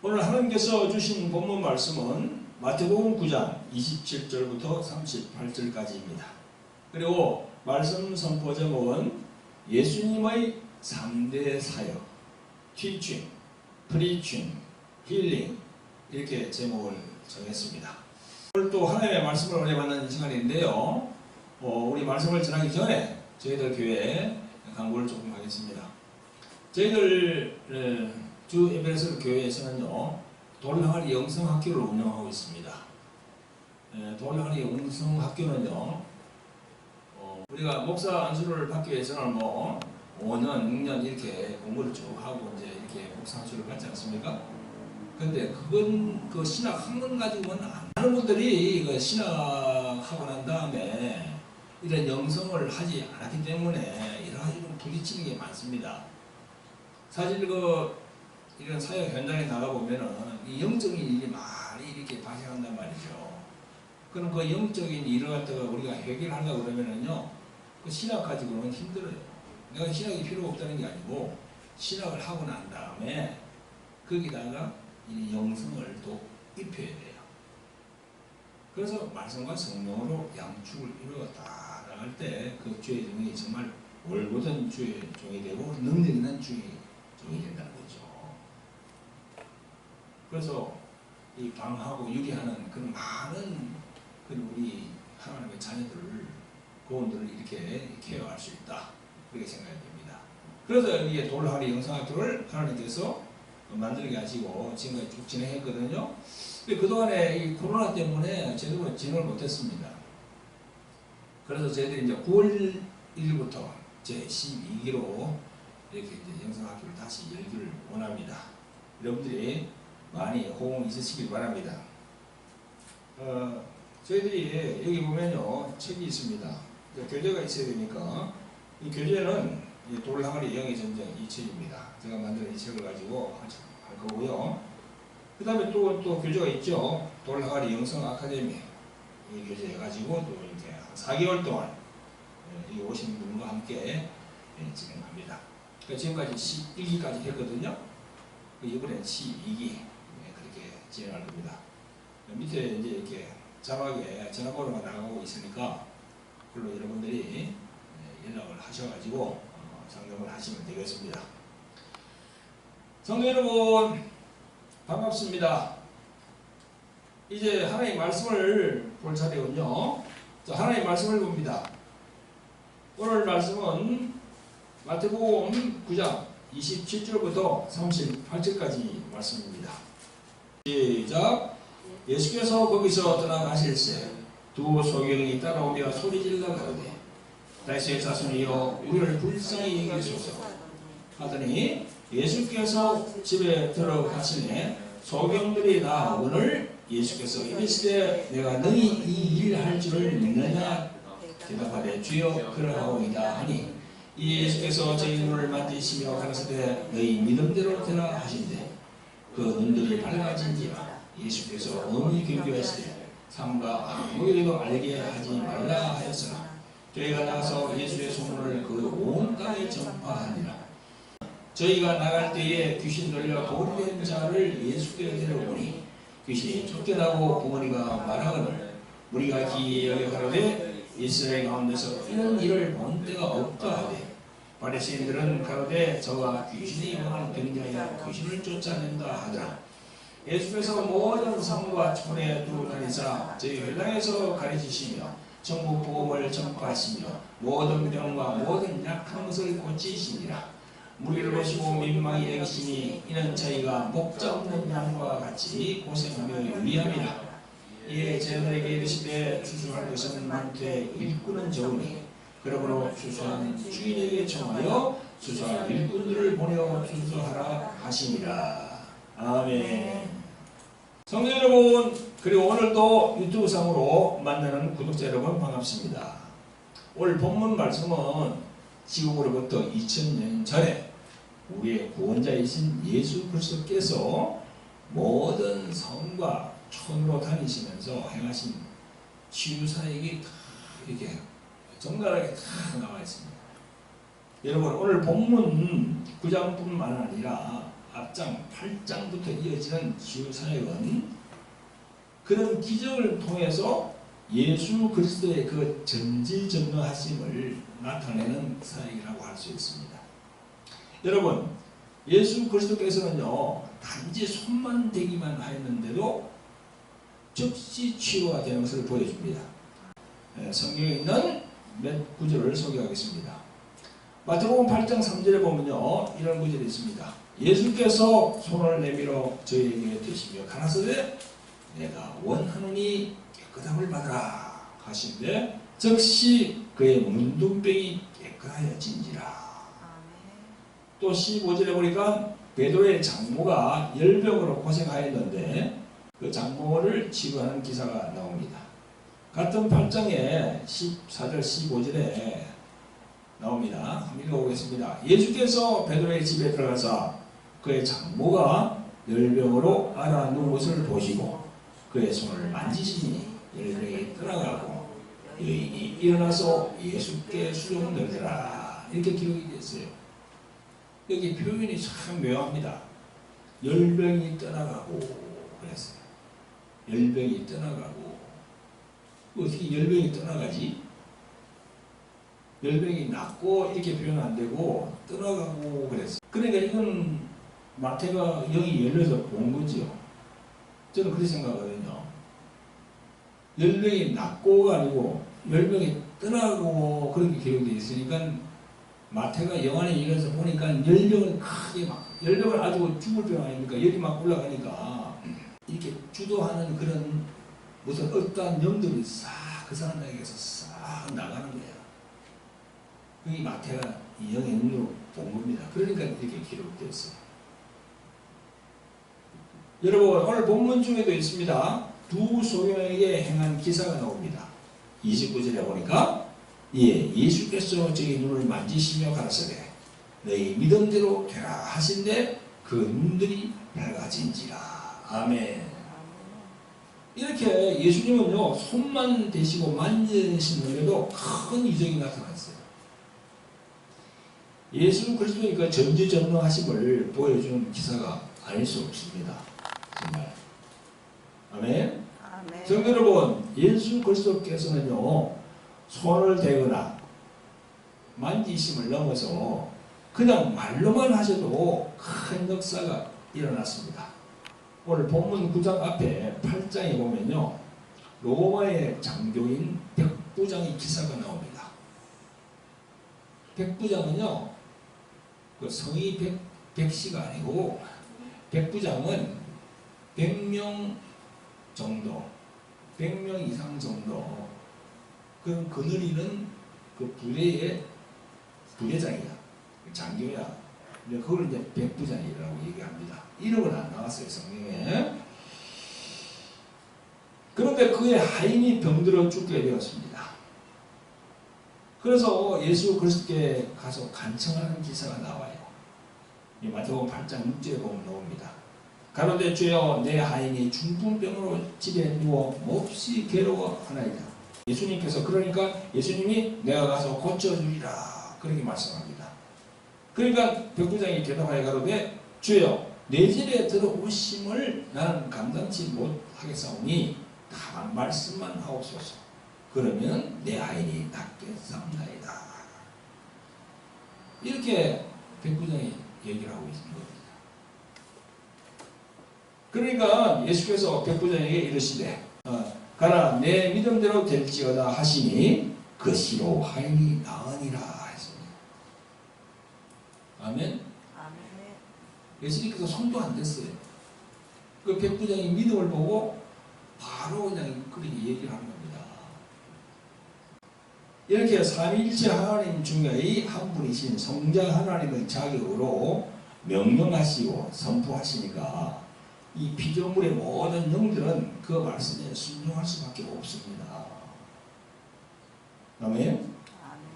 오늘 하나님께서 주신 본문 말씀은 마태복음 9장 27절부터 38절까지입니다. 그리고 말씀 선포 제목은 예수님의 3대 사역, teaching, preaching, healing 이렇게 제목을 정했습니다. 오늘 또 하나님의 말씀을 은혜 받는 시간인데요. 우리 말씀을 전하기 전에 저희들 교회 광고를 조금 하겠습니다. 저희들 주 에베레스트 교회에서는요, 돌항아리 영성학교를 운영하고 있습니다. 돌항아리 영성학교는요, 우리가 목사 안수를 받기 위해서는 5년, 6년 이렇게 공부를 쭉 하고 이제 이렇게 목사 안수를 받지 않습니까? 근데 그건 그 신학 학문 가지고는 많은 분들이 그 신학하고 난 다음에 이런 영성을 하지 않았기 때문에 여러 가지 부딪히는 게 많습니다. 사실 이런 사역 현장에 나가보면은 이 영적인 일이 많이 이렇게 발생한단 말이죠. 그럼 그 영적인 일을 갖다가 우리가 해결하려고 그러면은요, 그 신학 가지고는 힘들어요. 내가 신학이 필요 없다는 게 아니고, 신학을 하고 난 다음에 거기다가 이 영성을 또 입혀야 돼요. 그래서 말씀과 성령으로 양축을 이루었다 나갈 때 그 주의 종이 정말 올곧은 주의 종이 되고 능력 있는 주의 종이 된다는 거죠. 그래서 이 방하고 유리하는 그런 많은 우리 하나님의 자녀들을, 고원들을 이렇게 케어할 수 있다, 그렇게 생각이 됩니다. 그래서 이게 돌항아리 영성학교를 하나님께서 만들게 하시고 지금까지 쭉 진행했거든요. 근데 그동안에 이 코로나 때문에 제대로 진행을 못했습니다. 그래서 저희들이 이제 9월 1일부터 제 12기로 이렇게 이제 영성학교를 다시 열기를 원합니다. 여러분들이 많이 호응 있으시길 바랍니다. 저희들이 여기 보면요, 책이 있습니다. 교재가 있어야 되니까 이 교재는 돌항아리 영의 전쟁 이 책입니다. 제가 만든 이 책을 가지고 할 거고요. 그 다음에 또 교재가 있죠. 돌항아리 영성 아카데미 이 교재 가지고 또 이렇게 한 4개월 동안 여기 오신 분과 함께 진행합니다. 지금까지 11기까지 했거든요. 이번엔 12기 그렇게 진행할 겁니다. 밑에 이제 이렇게 자막에 전화번호가 나가고 있으니까 그걸로 여러분들이 연락을 하셔가지고 상담을 하시면 되겠습니다. 성도 여러분, 반갑습니다. 이제 하나님의 말씀을 볼 차례군요. 자, 하나님의 말씀을 봅니다. 오늘 말씀은 마태복음 9장 27절부터 38절까지 말씀입니다. 시작. 예수께서 거기서 떠나가실새 두 소경이 따라오며 소리질러 가로되 다윗의 자손이여 우리를 불쌍히 여기소서 하더니 예수께서 집에 들어가시매 소경들이 나오거늘 예수께서 이르시되 내가 너희 이 일 할 줄을 믿느냐 대답하되 주여 그러하오이다 하니 이 예수께서 저희 눈을 만지시며 가라사대 너희 믿음대로 되라 하신대 그 눈들이 밝아진지라 예수께서 어머니 경고하시되 삼가 아무 일도 알게 하지 말라 하였으나 저희가 나가서 예수의 소문을 그 온 땅에 전파하니라. 저희가 나갈 때에 귀신 들려 돌이 된 자를 예수께 데려오니 귀신이 쫓겨나고 부모니가 말하거늘 우리가 기이히 여겨 가로되 이스라엘 가운데서 이런 일을 본 때가 없다 하되 바리새인들은 가로되 저가 귀신이 영을 병자하여 귀신을 쫓아낸다 하더라. 예수께서 모든 성과 촌에 두루 다니사 저희 회당에서 가르치시며 천국 복음을 전파하시며 모든 병과 모든 약한 것을 고치시니라. 무리를 보시고 민망히 여기시니 이는 저희가 목자 없는 양과 같이 고생하며 유리함이라. 이에 제자들에게 이르시되 추수할 것은 많되 일꾼은 적으니 그러므로 추수한 주인에게 청하여 추수할 일꾼들을 보내어 추수하라 하시니라. 아멘. 성도 여러분, 그리고 오늘 또 유튜브상으로 만나는 구독자 여러분 반갑습니다. 오늘 본문 말씀은 지금으로부터 2000년 전에 우리의 구원자이신 예수 그리스도께서 모든 성과 촌으로 다니시면서 행하신 치유사역이 다 이렇게 정갈하게 다 나와 있습니다. 여러분, 오늘 본문 9장뿐만 아니라 앞장 8장부터 이어지는 주요 사역은 그런 기적을 통해서 예수 그리스도의 그 전지전능하심을 나타내는 사역이라고 할 수 있습니다. 여러분, 예수 그리스도께서는요, 단지 손만 대기만 하였는데도 즉시 치유가 되는 것을 보여줍니다. 성경에 있는 몇 구절을 소개하겠습니다. 마태복음 8장 3절에 보면요, 이런 구절이 있습니다. 예수께서 손을 내밀어 저희에게 드시며 가라사대 내가 원하노니 깨끗함을 받으라 하신데 즉시 그의 문둥병이 깨끗하여진지라. 또 15절에 보니까 베드로의 장모가 열병으로 고생하였는데 그 장모를 치유하는 기사가 나옵니다. 같은 8장에 14절 15절에 나옵니다. 한번 읽어보겠습니다. 예수께서 베드로의 집에 들어가서 그의 장모가 열병으로 앓아 누운 것을 보시고 그의 손을 만지시니 열병이 떠나가고 여인이 일어나서 예수께 수종 들더라. 이렇게 기록이 됐어요. 여기 표현이 참 묘합니다. 열병이 떠나가고 그랬어요. 열병이 떠나가고. 어떻게 열병이 떠나가지? 열병이 낫고 이렇게 표현 안 되고 떠나가고 그랬어요. 그러니까 이건 마태가 영이 열려서 본 거죠. 저는 그렇게 생각하거든요. 열병이 낫고가 아니고 열병이 떠나고 그런 게 기록되어 있으니까 마태가 영 안에 열려서 보니까 열병을 크게 막 열병을 아주 죽을 병 아닙니까? 열이 막 올라가니까 이렇게 주도하는 그런 무슨 어떠한 영들이 싹 그 사람에게서 싹 나가는 거야. 그게 마태가 이 영의 눈으로 본 겁니다. 그러니까 이렇게 기록되었어요. 여러분, 오늘 본문 중에도 있습니다. 두 소경에게 행한 기사가 나옵니다. 29절에 보니까 예수께서 저희 눈을 만지시며 가라사대 너희 믿음대로 되라 하신데 그 눈들이 밝아진지라. 아멘. 이렇게 예수님은요, 손만 대시고 만지시는데도 큰 이적이 나타났어요. 예수 그리스도의 그 전지전능하심을 보여주는 기사가 아닐 수 없습니다. 정말. 아멘. 아멘. 성도 여러분, 예수 그리스도께서는요, 손을 대거나 만지심을 넘어서 그냥 말로만 하셔도 큰 역사가 일어났습니다. 오늘 본문 9장 앞에 8장에 보면요, 로마의 장교인 백부장의 기사가 나옵니다. 백부장은요, 그 성이 백씨가 아니고 백부장은 100명 정도, 100명 이상 정도 그런 거느리는 그 부대의 부대장이야, 장교야. 근데 그걸 이제 백부장이라고 얘기합니다. 이름은 안 나왔어요, 성경에. 그런데 그의 하인이 병들어 죽게 되었습니다. 그래서 예수 그리스도께 가서 간청하는 기사가 나와요. 이 마태복음 8장 6절에 보면 나옵니다. 가로되 주여 내 하인이 중풍병으로 집에 누워 몹시 괴로워하나이다. 예수님께서 그러니까 예수님이 내가 가서 고쳐주리라 그렇게 말씀합니다. 그러니까 백부장이 대답하여 가로되 주여 내 집에 들어오심을 나는 감당치 못하겠사오니 다만 말씀만 하옵소서. 그러면 내 하인이 낫겠사옵나이다. 이렇게 백부장이 얘기를 하고 있는 겁니다. 그러니까 예수께서 백부장에게 이르시되 가라 내 믿음대로 될지어다 하시니 그 시로 하인이 나으니라 했습니다. 아멘. 예수님께서 손도 안 댔어요. 그 백부장이 믿음을 보고 바로 그냥 그렇게 얘기를 하는 겁니다. 이렇게 삼위일체 하나님 중의 한 분이신 성자 하나님의 자격으로 명령하시고 선포하시니까 이 피조물의 모든 영들은 그 말씀에 순종할 수밖에 없습니다. 아멘.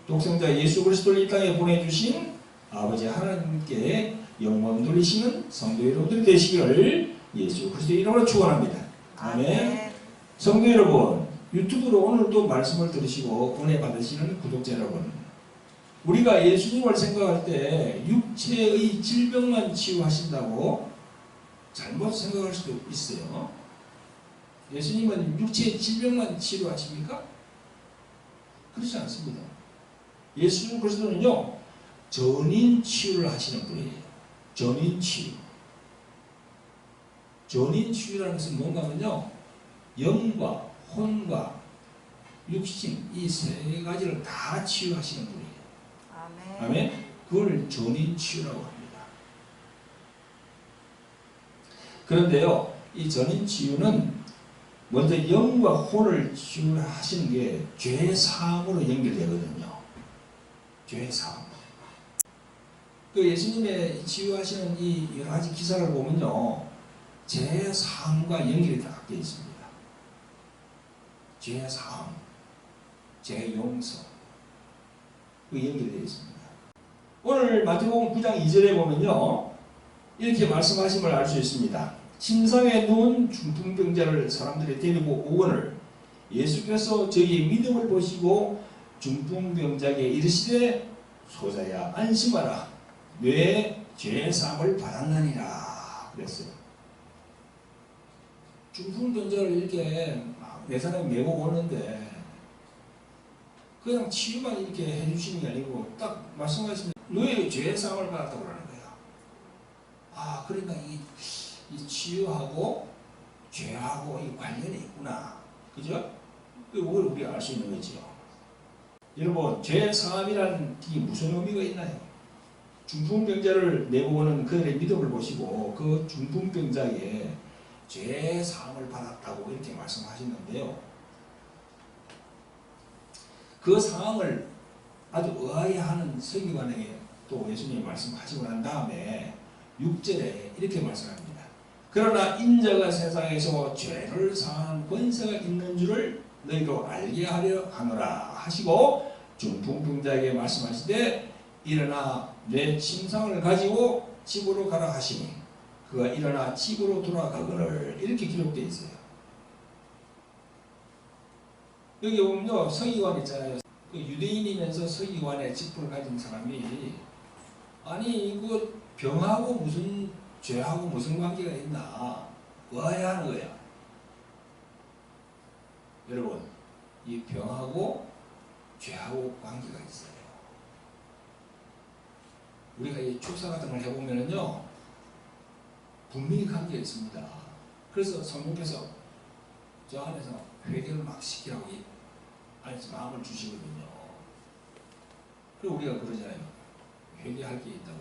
독생자 예수 그리스도를 이 땅에 보내주신 아버지 하나님께 영광 돌리시는 성도 여러분들 되시기를 예수 그리스도의 이름으로 축원합니다. 아멘. 성도 여러분, 유튜브로 오늘도 말씀을 들으시고 은혜 받으시는 구독자 여러분, 우리가 예수님을 생각할 때 육체의 질병만 치유하신다고 잘못 생각할 수도 있어요. 예수님은 육체의 질병만 치료하십니까? 그렇지 않습니다. 예수 그리스도는요, 전인 치유를 하시는 분이에요. 전인 치유. 전인 치유라는 것은 뭔가 하면요, 영과 혼과 육신 이 세 가지를 다 치유하시는 분이에요. 아멘. 아멘. 그걸 전인 치유라고 합니다. 그런데요, 이 전인 치유는 먼저 영과 혼을 치유하시는 게 죄사함으로 연결되거든요. 죄사함. 그 예수님의 치유하시는 이 여러 가지 기사를 보면요, 죄사함과 연결이 다 되어 있습니다. 죄사함, 죄용서, 그 연결되어 있습니다. 오늘 마태복음 9장 2절에 보면요, 이렇게 말씀하심을 알 수 있습니다. 침상에 누운 중풍병자를 사람들이 데리고 오거늘 예수께서 저희의 믿음을 보시고 중풍병자에게 이르시되 소자야 안심하라 뇌 죄사함을 받았느니라 그랬어요. 중풍병자를 이렇게 내 사람이 메고 오는데 그냥 치유만 이렇게 해주시는 게 아니고 딱 말씀하시면 너의 죄사함을 받았다고 그러는 거야. 아, 그러니까 이 치유하고 죄하고 이 관련이 있구나. 그죠? 그걸 우리가 알 수 있는 거죠. 여러분, 죄사함이라는 게 무슨 의미가 있나요? 중풍병자를 내보는 그들의 믿음을 보시고 그 중풍병자에게 죄사함을 받았다고 이렇게 말씀하시는데요. 그 상황을 아주 의아해하는 서기관에게 또 예수님이 말씀하시고 난 다음에 6절에 이렇게 말씀합니다. 그러나 인자가 세상에서 죄를 사하는 권세가 있는 줄을 너희로 알게 하려 하노라 하시고 중풍병자에게 말씀하시되 일어나 내 침상을 가지고 집으로 가라 하시니 그가 일어나 집으로 돌아가거늘 이렇게 기록되어 있어요. 여기 보면요, 서기관 있잖아요. 그 유대인이면서 서기관의 직분을 가진 사람이 아니 이거 병하고 무슨 죄하고 무슨 관계가 있나 의아해하는 거야. 여러분, 이 병하고 죄하고 관계가 있어요. 우리가 이 축사 같은 걸 해보면요, 분명히 관계가 있습니다. 그래서 성령께서 저 안에서 회개를 막 시키라고 이 안에서 마음을 주시거든요. 그리고 우리가 그러잖아요. 회개할 게 있다고.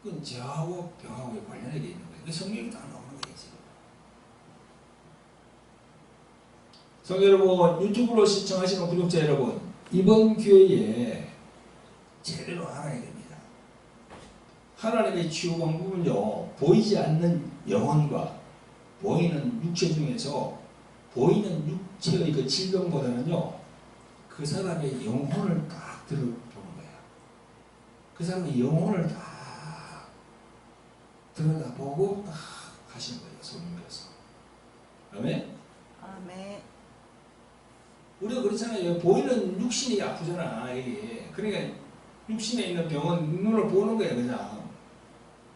그건 죄하고 병하고의 관련이 있는 거예요. 그 성경이 다 나오는 거지. 성도 여러분, 유튜브로 시청하시는 구독자 여러분, 이번 기회에 제대로 알아야 됩니다. 하나님의 치유 방법은요, 보이지 않는 영혼과 보이는 육체 중에서 보이는 육체의 그 질병보다는요, 그 사람의 영혼을 딱 들어보는 거예요. 그 사람의 영혼을 딱 들여다보고 딱 하시는 거예요, 성령께서. 아멘? 아멘. 우리가 그렇잖아요. 보이는 육신이 아프잖아, 이게. 그러니까 육신에 있는 병은 눈으로 보는 거야, 그냥.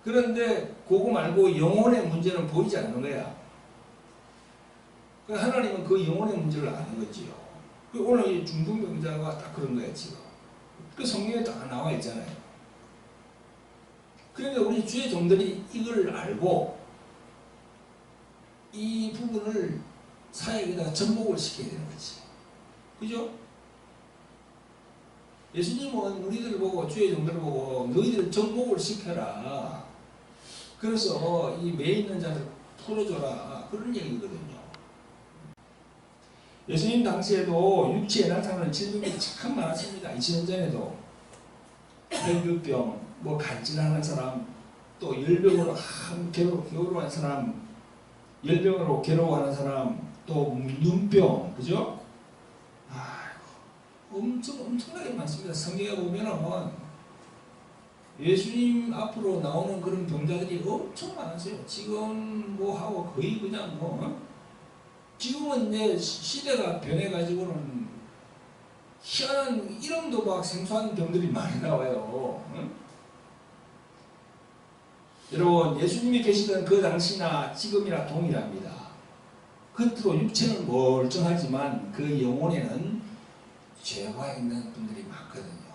그런데 그거 말고 영혼의 문제는 보이지 않는 거야. 그러니까 하나님은 그 영혼의 문제를 아는 거지요. 오늘 이 중풍병자가 딱 그런 거야, 지금. 그 성경에 딱 나와 있잖아요. 그러니까 우리 주의 종들이 이걸 알고 이 부분을 사역에다가 접목을 시켜야 되는 거지. 그죠? 예수님은 우리들 보고 주의 종들을 보고 너희들 접목을 시켜라. 그래서 이 매 있는 자를 풀어줘라. 그런 얘기거든요. 예수님 당시에도 육체에 나타나는 질병이 참 많았습니다. 2000년 전에도 혈류병, 뭐 간질하는 사람, 또 열병으로 괴로워하는 사람, 열병으로 괴로워하는 사람, 또 눈병, 그죠? 엄청나게 많습니다. 성경에 보면은 예수님 앞으로 나오는 그런 병자들이 엄청 많았어요. 지금 뭐 하고 거의 그냥 뭐 지금은 이제 시대가 변해가지고는 희한한 이름도 막 생소한 병들이 많이 나와요. 응? 여러분, 예수님이 계시던 그 당시나 지금이나 동일합니다. 겉으로 육체는 멀쩡하지만 그 영혼에는 죄가 있는 분들이 많거든요.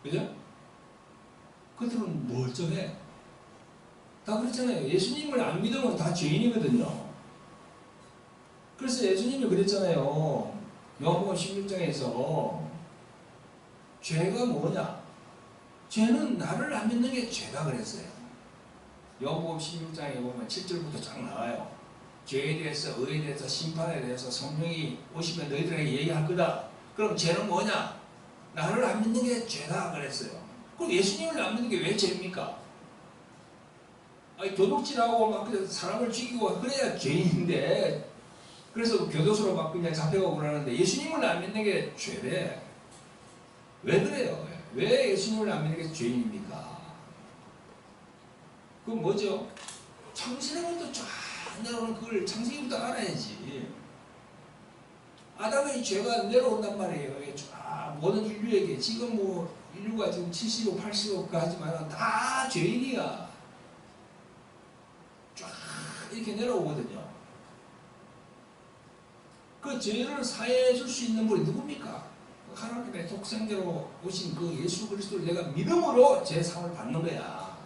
그죠? 겉으로는 멀쩡해. 다 그렇잖아요. 예수님을 안 믿으면 다 죄인이거든요. 그래서 예수님이 그랬잖아요. 요한복음 16장에서 죄가 뭐냐? 죄는 나를 안 믿는 게 죄다 그랬어요. 요한복음 16장에 보면 7절부터 쫙 나와요. 죄에 대해서, 의에 대해서, 심판에 대해서 성령이 오시면 너희들에게 얘기할 거다. 그럼 죄는 뭐냐? 나를 안 믿는 게 죄다 그랬어요. 그럼 예수님을 안 믿는 게 왜 죄입니까? 아니, 도둑질하고 막 사람을 죽이고 그래야 죄인인데, 그래서 교도소로 막 그냥 잡혀가고 그러는데 예수님을 안 믿는 게 죄래. 왜 그래요? 왜 예수님을 안 믿는 게 죄인입니까? 그건 뭐죠? 창세기부터 쫙 내려오는 그걸 창세기부터 알아야지. 아담의 죄가 내려온단 말이에요. 쫙 모든 인류에게. 지금 뭐 인류가 지금 70억, 80억 하지만 다 죄인이야. 쫙 이렇게 내려오거든요. 그 죄를 사해해 줄 수 있는 분이 누굽니까? 하나님의 독생자로 오신 그 예수 그리스도를 내가 믿음으로 죄 사함을 받는 거야.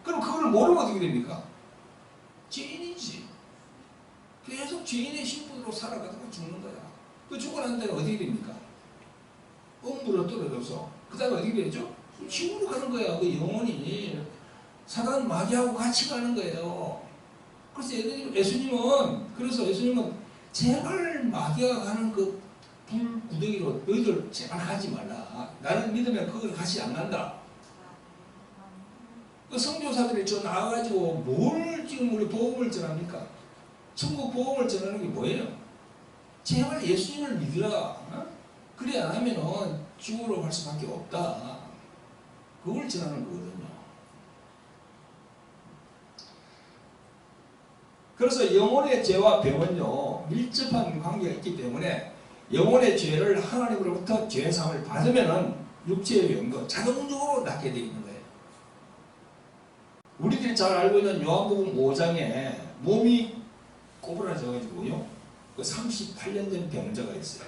그럼 그걸 모르면 어떻게 됩니까? 죄인이지. 계속 죄인의 신분으로 살아가다가 죽는 거야. 그 죽고 난 다음에 어떻게 됩니까? 음부로 떨어져서 그 다음에 어떻게 되죠? 지옥으로 가는 거야. 그 영혼이 사단 마귀하고 같이 가는 거예요. 그래서 예수님은 제발 마귀가 가는 그 불구덩이로 너희들 제발 하지 말라. 나를 믿으면 그걸 같이 안 간다. 그 선교사들이 저 나와가지고 뭘 지금 우리 복음을 전합니까? 천국 복음을 전하는 게 뭐예요? 제발 예수님을 믿으라. 어? 그래 안 하면은 지옥으로 갈 수밖에 없다. 그걸 전하는 거거든요. 그래서 영혼의 죄와 병은요 밀접한 관계가 있기 때문에 영혼의 죄를 하나님으로부터 죄사함을 받으면은 육체의 병도 자동적으로 낫게 되어 있는 거예요. 우리들이 잘 알고 있는 요한복음 5장에 몸이 꼬부라져가지고요 그 38년 된 병자가 있어요.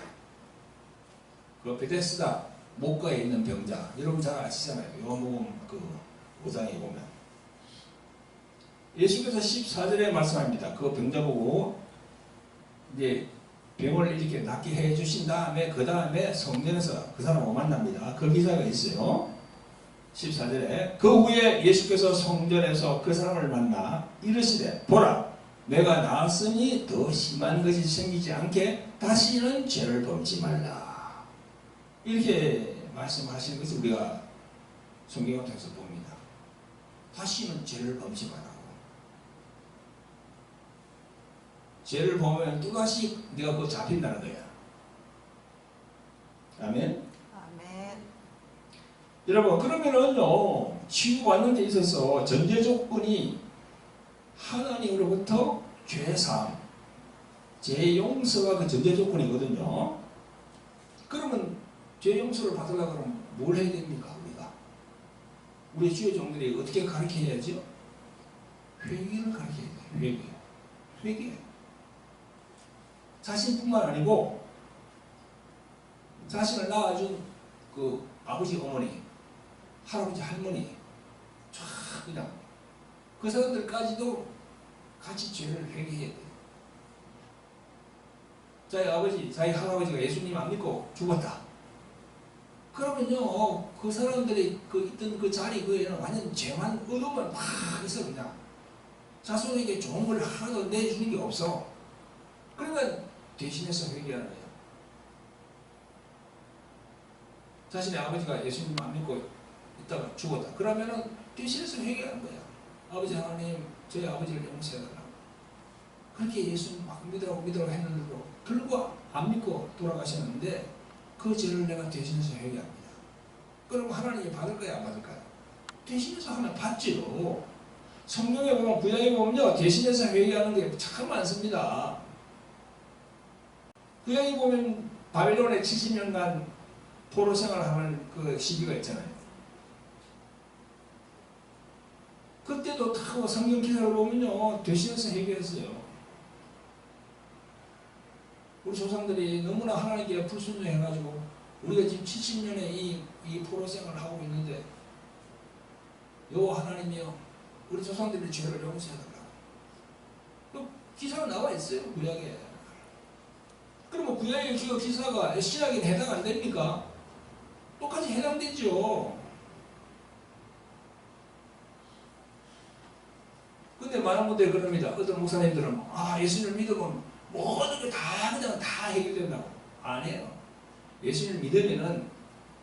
그 베데스다 목가에 있는 병자, 여러분 잘 아시잖아요. 요한복음 그 5장에 보면 예수께서 14절에 말씀합니다. 그 병자 보고 이제 병을 이렇게 낫게 해주신 다음에 그 다음에 성전에서 그 사람을 만납니다. 그 기사가 있어요. 14절에 그 후에 예수께서 성전에서 그 사람을 만나 이르시되 보라 내가 나았으니 더 심한 것이 생기지 않게 다시는 죄를 범치 말라. 이렇게 말씀하시는 것을 우리가 성경을 통해서 봅니다. 다시는 죄를 범치 말라고. 죄를 범하면 또다시 네가 그거 잡힌다는 거야. 아멘. 아멘. 여러분 그러면은요 치유받는 데 있어서 전제 조건이 하나님으로부터 죄사함, 죄 용서가 그 전제 조건이거든요. 그러면 죄 용서를 받으려고 하면 뭘 해야 됩니까? 우리 주의 종들이 어떻게 가르쳐야죠? 회개를 가르쳐야 돼요. 회개. 자신뿐만 아니고 자신을 낳아준 그 아버지, 어머니, 할아버지, 할머니 쫙 그냥 그 사람들까지도 같이 죄를 회개해야 돼요. 자기 아버지, 자기 할아버지가 예수님 안 믿고 죽었다. 그러면요, 그 사람들이 그 있던 그 자리 그에는 완전 죄만 얻으면 막 있어 그냥. 자손에게 좋은 걸 하나도 내주는 게 없어. 그러니까 대신해서 회개하는 거예요. 자신의 아버지가 예수님 안 믿고 있다가 죽었다. 그러면은 대신해서 회개하는 거야. 아버지 하나님, 저희 아버지를 용서해달라고. 그렇게 예수님 막 믿으라고 했는데도 결국 안 믿고 돌아가셨는데 그 죄를 내가 대신해서 회개합니다. 그럼 하나님이 받을 거야, 안 받을까요? 대신해서 하면 받지요. 성경에 보면, 구약에 보면요, 대신해서 회개하는 게 참 많습니다. 구약에 보면 바빌론에 70년간 포로 생활하는 그 시기가 있잖아요. 그때도 다 성경 기사를 보면요, 대신해서 해결했어요. 우리 조상들이 너무나 하나님께 불순종해가지고 우리가 지금 70년의 이 포로 생활을 하고 있는데 여호와 하나님이요, 우리 조상들의 죄를 용서해달라고. 그 기사가 나와 있어요, 구약에. 그러면 구약의 그 기사가 신약에 해당 안 됩니까? 똑같이 해당되죠. 근데 많은 분들이 그럽니다. 어떤 목사님들은 예수님을 믿으면 모든 게 다 그냥 다 해결된다고. 아니에요. 예수님을 믿으면은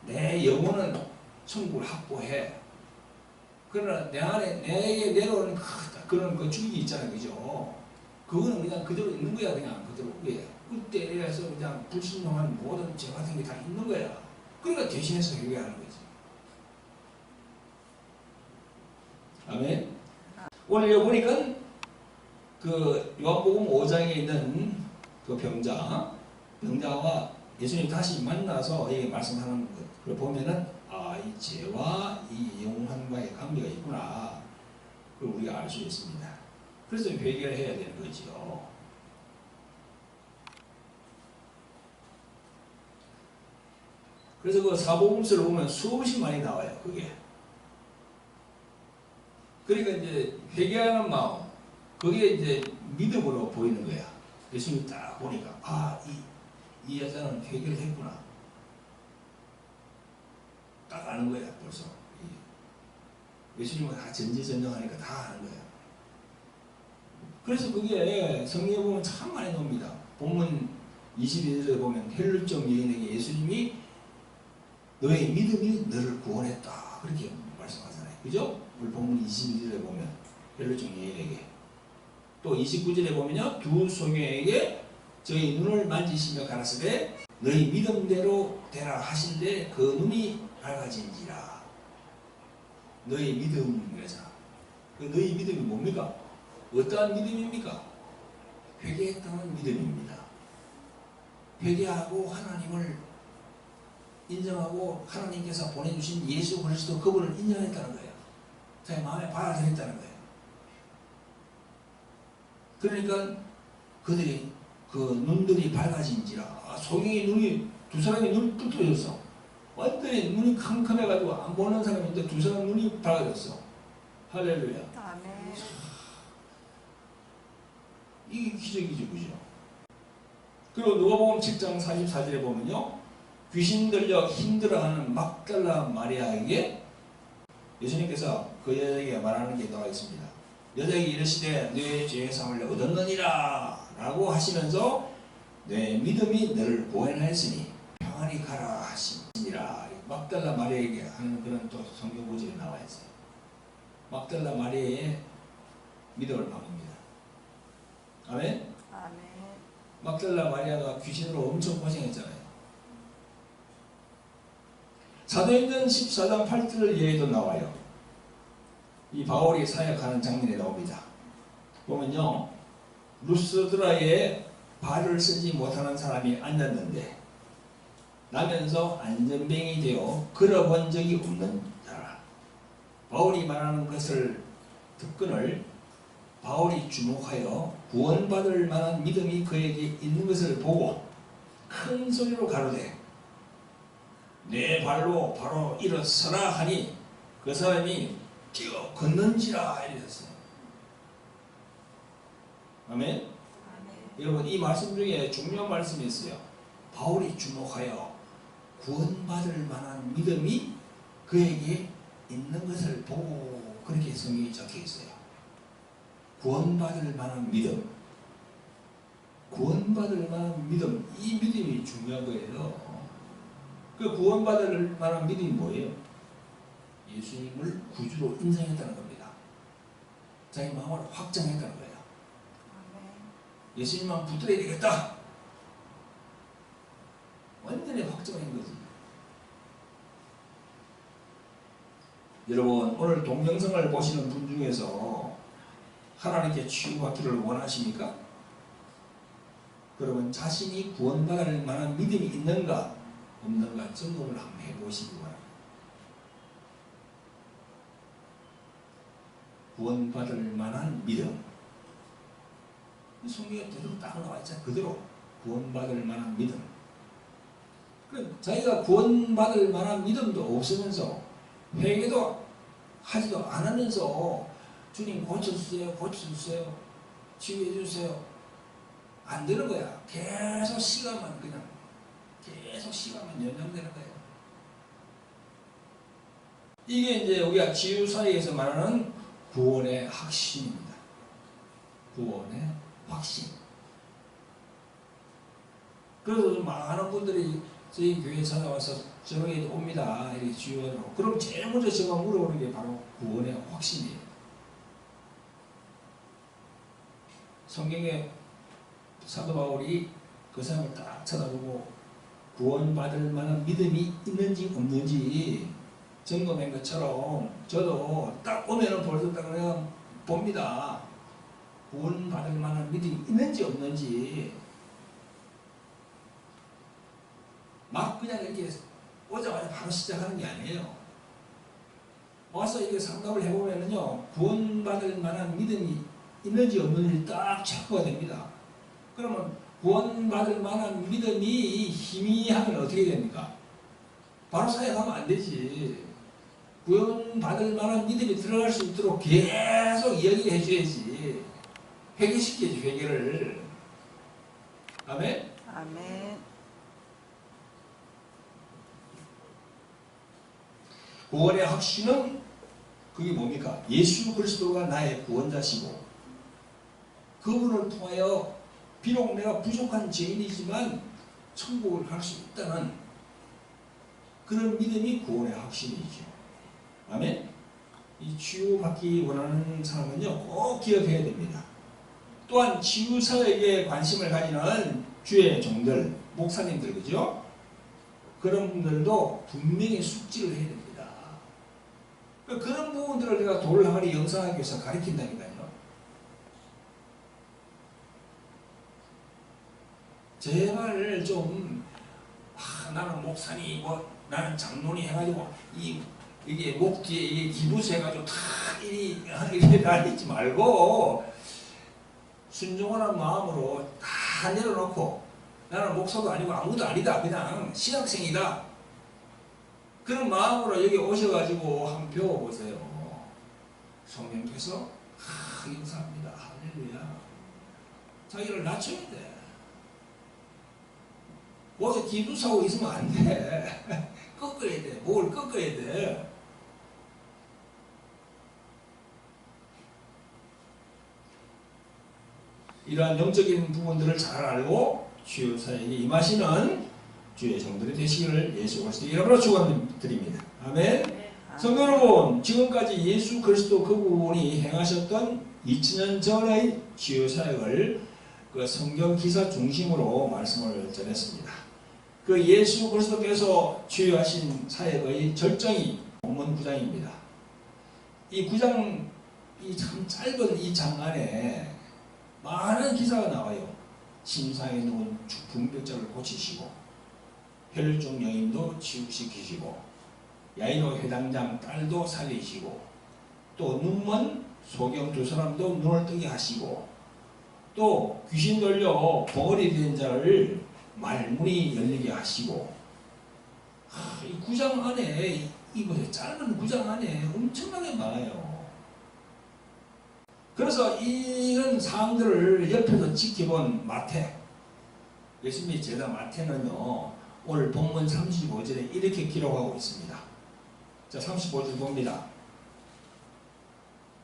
내 영혼은 천국을 확보해. 그러나 내 안에 내게 내려오는 그런 그 줄기 있잖아요, 그죠? 그거는 그냥 그대로 있는 거야, 그냥 그대로 위에. 그때에서 그냥 불순종한 모든 죄 같은 게 다 있는 거야. 그러니까 대신해서 해결하는 거지. 아멘. 오늘 여기 보니까 그 요한복음 5장에 있는 그 병자와 예수님 다시 만나서 이게 말씀하는 걸 보면은 이 죄와 이 영혼과의 관계가 있구나. 그걸 우리가 알 수 있습니다. 그래서 회개를 해야 되는 거지요. 그래서 그 사복음서를 보면 수없이 많이 나와요, 그게. 그러니까 이제 회개하는 마음, 그게 이제 믿음으로 보이는 거야. 예수님 딱 보니까 이 여자는 회개를 했구나. 딱 아는 거야, 벌써. 예수님은 다 전지전능하니까 다 아는 거야. 그래서 그게 성경에 보면 참 많이 나옵니다. 본문 22절에 보면 헬루족 여인에게 예수님이 너의 믿음이 너를 구원했다. 그렇게 말씀하잖아요. 그죠? 우리 본문 22절에 보면 헬루족 여인에게. 또 29절에 보면요, 두 소녀에게 저희 눈을 만지시며 가라사대 너희 믿음대로 되라 하신데 그 눈이 밝아진지라. 너희 믿음이라잖아. 그 너희 믿음이 뭡니까? 어떠한 믿음입니까? 회개했다는 믿음입니다. 회개하고 하나님을 인정하고 하나님께서 보내주신 예수 그리스도 그분을 인정했다는 거예요. 자기 마음에 받아들였다는 거예요. 그러니까 그들이 그 눈들이 밝아진지라. 소경이 눈이, 두 사람이 눈이 뚝 떠졌어. 완전히 눈이 캄캄해가지고 안 보는 사람인데 두 사람 눈이 밝아졌어. 할렐루야. 아멘. 이게 기적이죠, 그죠? 그리고 누가복음 10장 44절에 보면요, 귀신 들려 힘들어하는 막달라 마리아에게 예수님께서 그 여자에게 말하는 게 나와 있습니다. 여자에게 이르시되 내 죄의 사함을 얻었느니라 라고 하시면서 내 믿음이 너를 구원하였으니 평안히 가라 하시니라. 막달라 마리아에게 하는 그런 또 성경 구절이 나와 있어요. 막달라 마리아의 믿음을 바꿉니다. 아멘? 아멘. 막달라 마리아가 귀신으로 엄청 고생했잖아요. 사도행전 14장 8절 예에도 나와요. 이 바울이 사역하는 장면에 나옵니다. 보면요, 루스드라에 발을 쓰지 못하는 사람이 앉았는데 나면서 안전뱅이 되어 걸어본 적이 없는 자라. 바울이 말하는 것을 듣거늘 바울이 주목하여 구원받을 만한 믿음이 그에게 있는 것을 보고 큰 소리로 가로되 내 발로 바로 일어서라 하니 그 사람이 뛰어 걷는지라 이랬어요. 아멘? 아멘. 여러분, 이 말씀 중에 중요한 말씀이 있어요. 바울이 주목하여 구원받을 만한 믿음이 그에게 있는 것을 보고, 그렇게 성경이 적혀 있어요. 구원받을 만한 믿음, 구원받을 만한 믿음, 이 믿음이 중요한 거예요. 그 구원받을 만한 믿음이 뭐예요? 예수님을 구주로 인정했다는 겁니다. 자기 마음을 확정했다는 거예요. 아멘. 예수님만 붙들어야 되겠다. 완전히 확정한 거지. 여러분, 오늘 동영상을 보시는 분 중에서 하나님께 치유받기를 원하십니까? 그러면 자신이 구원받을 만한 믿음이 있는가 없는가 점검을 한번 해보시기 바랍니다. 구원받을 만한 믿음. 성경에 그대로 딱 나와 있잖아요. 그대로 구원받을 만한 믿음. 그럼 자기가 구원받을 만한 믿음도 없으면서 회개도 하지도 않으면서 주님 고쳐주세요, 고쳐주세요, 치유해주세요. 안 되는 거야. 계속 시간만 연장되는 거예요. 이게 이제 우리가 치유사역에서 말하는 구원의 확신입니다. 구원의 확신. 그래서 많은 분들이 저희 교회에 찾아와서 저녁에 옵니다. 이렇게 주요하더라고. 그럼 제일 먼저 제가 물어보는 게 바로 구원의 확신이에요. 성경에 사도 바울이 그 사람을 딱 쳐다보고 구원받을 만한 믿음이 있는지 없는지 점검한 것처럼 저도 딱 오면은 벌써 딱 그냥 봅니다. 구원받을 만한 믿음이 있는지 없는지 막 그냥 이렇게 오자마자 바로 시작하는 게 아니에요. 와서 이렇게 상담을 해보면은요, 구원받을 만한 믿음이 있는지 없는지 딱 체크가 됩니다. 그러면 구원받을 만한 믿음이 희미하면 어떻게 됩니까? 바로 사역하면 안 되지. 구원받을 만한 믿음이 들어갈 수 있도록 계속 이야기를 해줘야지. 회개시켜야지, 회개를. 아멘? 아멘. 구원의 확신은 그게 뭡니까? 예수 그리스도가 나의 구원자시고 그분을 통하여 비록 내가 부족한 죄인이지만 천국을 갈 수 있다는 그런 믿음이 구원의 확신이죠. 아멘? 이 치유받기 원하는 사람은요, 꼭 기억해야 됩니다. 또한 치유사역에 관심을 가지는 주의 종들, 목사님들, 그죠? 그런 분들도 분명히 숙지를 해야 됩니다. 그런 부분들을 내가 돌항아리 영상학교에서 가르친다니까요. 제발 좀 나는 목사님, 나는 장로니 해가지고 이게 목 뒤에 이게 기부스 해가지고 다 이렇게 다니지 말고 순종하는 마음으로 다 내려놓고 나는 목사도 아니고 아무도 아니다, 그냥 신학생이다. 그런 마음으로 여기 오셔가지고 한번 배워보세요. 성령께서 감사합니다. 할렐루야. 자기를 낮춰야 돼. 거기서 기부사고 있으면 안 돼. 꺾어야 돼. 목을 꺾어야 돼. 이러한 영적인 부분들을 잘 알고 치유사역에 임하시는 주의 종들이 되시기를 예수 그리스도 이름으로 축원드립니다. 아멘. 성도 여러분, 지금까지 예수 그리스도 그분이 행하셨던 2000년 전의 치유사역을 그 성경 기사 중심으로 말씀을 전했습니다. 그 예수 그리스도께서 치유하신 사역의 절정이 본문 9장입니다. 이 9장, 이 참 짧은 이 장 안에 많은 기사가 나와요. 심상에 누운 붕병자를 고치시고, 혈중 여인도 치유시키시고, 야이로 회당장 딸도 살리시고, 또 눈먼 소경 두 사람도 눈을 뜨게 하시고, 또 귀신 들려 벙어리 된 자를 말문이 열리게 하시고, 이 구장 안에, 이거 짧은 구장 안에 엄청나게 많아요. 그래서 이런 사항들을 옆에서 지켜본 마태, 예수님의 제자 마태는요, 오늘 본문 35절에 이렇게 기록하고 있습니다. 자, 35절 봅니다.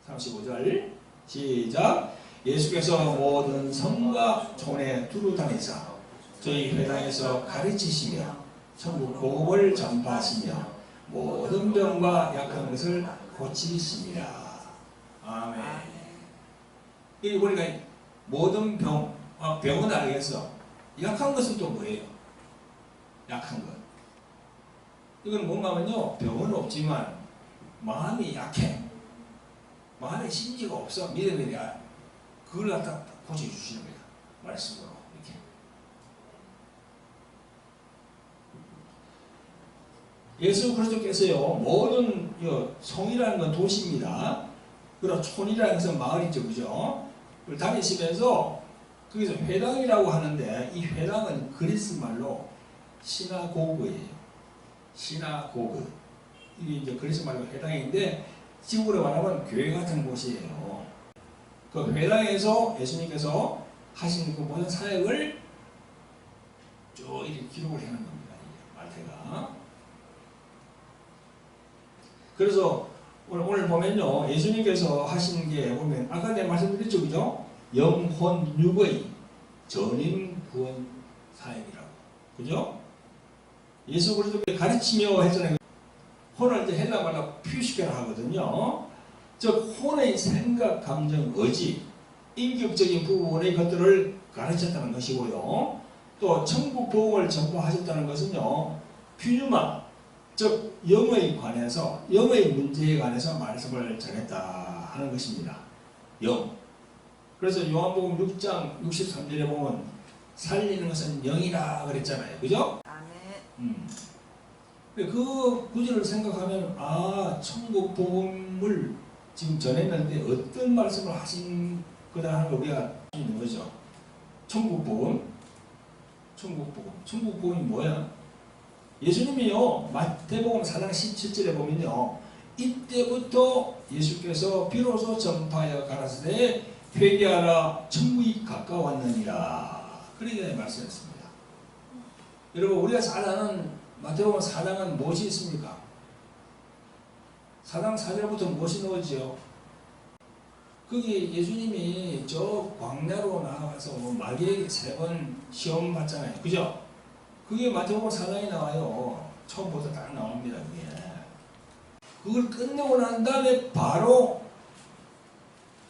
35절 시작. 예수께서 모든 성과 촌에 두루 다니사 저희 회당에서 가르치시며 천국 복음을 전파하시며 모든 병과 약한 것을 고치시니라. 아멘. 이 우리가 모든 병은 알겠어. 약한 것은 또 뭐예요? 약한 것. 이건 뭔가 하면요, 병은 없지만 마음이 약해. 마음에 심지가 없어. 믿음이 그걸 갖다 고쳐주시는 거야. 말씀으로 이렇게. 예수 그리스도께서요 모든 성이라는 건 도시입니다. 그리고 촌이라는 것은 마을이죠, 그죠? 그걸 다니시면서 거기서 회당이라고 하는데 이 회당은 그리스 말로 시나고그예요. 시나고그. 이게 이제 그리스 말로 회당인데 지구로 말하면 교회 같은 곳이에요. 그 회당에서 예수님께서 하신 그 모든 사역을 쭉 이렇게 기록을 해놓은 겁니다. 말태가. 그래서 오늘 보면요, 예수님께서 하신 게 보면 아까 내가 말씀드렸죠, 그죠? 영혼 육의 전임 구원 사역이라고, 그죠? 예수 그리스도께 가르치며 했잖아요. 혼을 이제 헬라 말로 퓨시케라 하거든요. 즉 혼의 생각, 감정, 의지, 인격적인 부분의 것들을 가르쳤다는 것이고요. 또 천국 복음을 전파하셨다는 것은요, 퓨뉴마, 즉 영에 관해서, 영의 문제에 관해서 말씀을 전했다 하는 것입니다. 영. 그래서 요한복음 6장 63절에 보면 살리는 것은 영이라 그랬잖아요, 그죠? 아멘. 그 구절을 생각하면 천국 복음을 지금 전했는데 어떤 말씀을 하신 거다 하는 걸 우리가 알 수 있는 거죠. 천국 복음, 천국 복음, 천국 복음이 뭐야? 예수님이요 마태복음 4장 17절에 보면요 이때부터 예수께서 비로소 전파하여 가라사대 회개하라 천국이 가까웠느니라 그렇게 말씀했습니다. 여러분 우리가 잘 아는 마태복음 4장은 무엇이 있습니까? 4장 4절부터 무엇이 나오지요? 거기 예수님이 저 광야로 나가서 마귀에게 3번 시험 받잖아요. 그죠? 그게 마태복음 4장에 나와요. 처음부터 딱 나옵니다. 그게. 그걸 끝내고 난 다음에 바로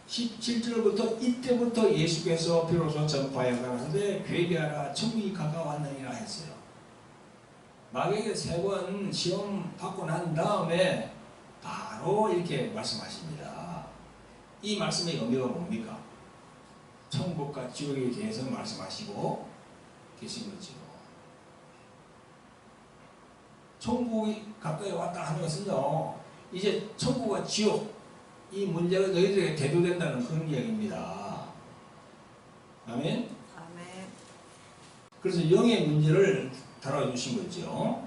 17절부터 이때부터 예수께서 비로소 전파해 가라사대 회개하라 천국이 가까웠느니라 했어요. 마귀에게 3번 시험 받고 난 다음에 바로 이렇게 말씀하십니다. 이 말씀의 의미가 뭡니까? 천국과 지옥에 대해서 말씀하시고 계신 거죠. 천국이 가까이 왔다 하는 것은요, 이제 천국과 지옥, 이 문제가 너희들에게 대두된다는 그런 이야기입니다. 아멘? 아멘. 그래서 영의 문제를 다뤄주신 거죠.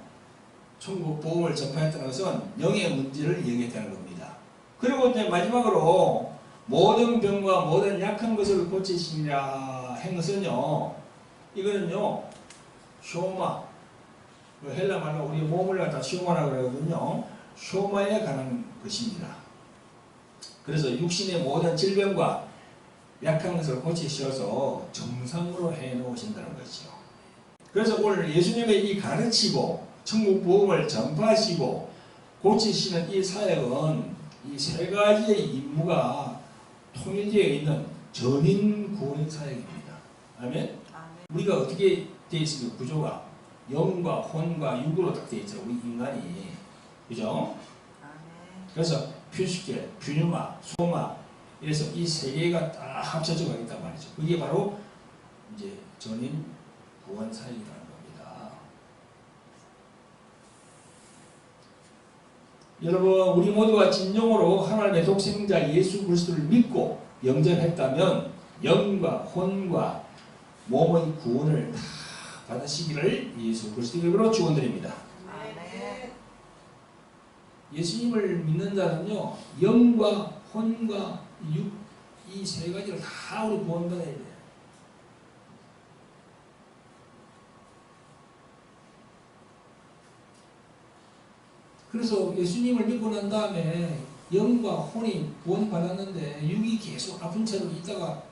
천국 복음을 전파했다는 것은 영의 문제를 이야기했다는 겁니다. 그리고 이제 마지막으로 모든 병과 모든 약한 것을 고치시니라 한 것은요, 이거는요, 쇼마, 헬라 말로 우리 몸을 갖다 쇼마라고 그러거든요. 쇼마에 관한 것입니다. 그래서 육신의 모든 질병과 약한 것을 고치셔서 정상으로 해 놓으신다는 것이죠. 그래서 오늘 예수님의 이 가르치고 천국 복음을 전파하시고 고치시는 이 사역은 이 3가지의 임무가 통일되어 있는 전인 구원 사역입니다. 아멘? 아멘. 우리가 어떻게 되어 있습니까? 구조가 영과 혼과 육으로 딱 되어 있죠. 우리 인간이. 그죠? 아멘. 그래서 퓨시케, 퓨뉴마, 소마 이래서 이 3개가 다 합쳐져 있단 말이죠. 그게 바로 이제 전인 구원 사역이라는 겁니다. 여러분 우리 모두가 진정으로 하나님의 독생자 예수 그리스도를 믿고 영접했다면 영과 혼과 몸의 구원을 다 받으시기를 예수 그리스도의 이름으로 축원드립니다. 아멘. 예수님을 믿는 자는요 영과 혼과 육 이 3가지를 다 우리 구원받아야 돼요. 그래서 예수님을 믿고 난 다음에 영과 혼이 구원받았는데 육이 계속 아픈 채로 있다가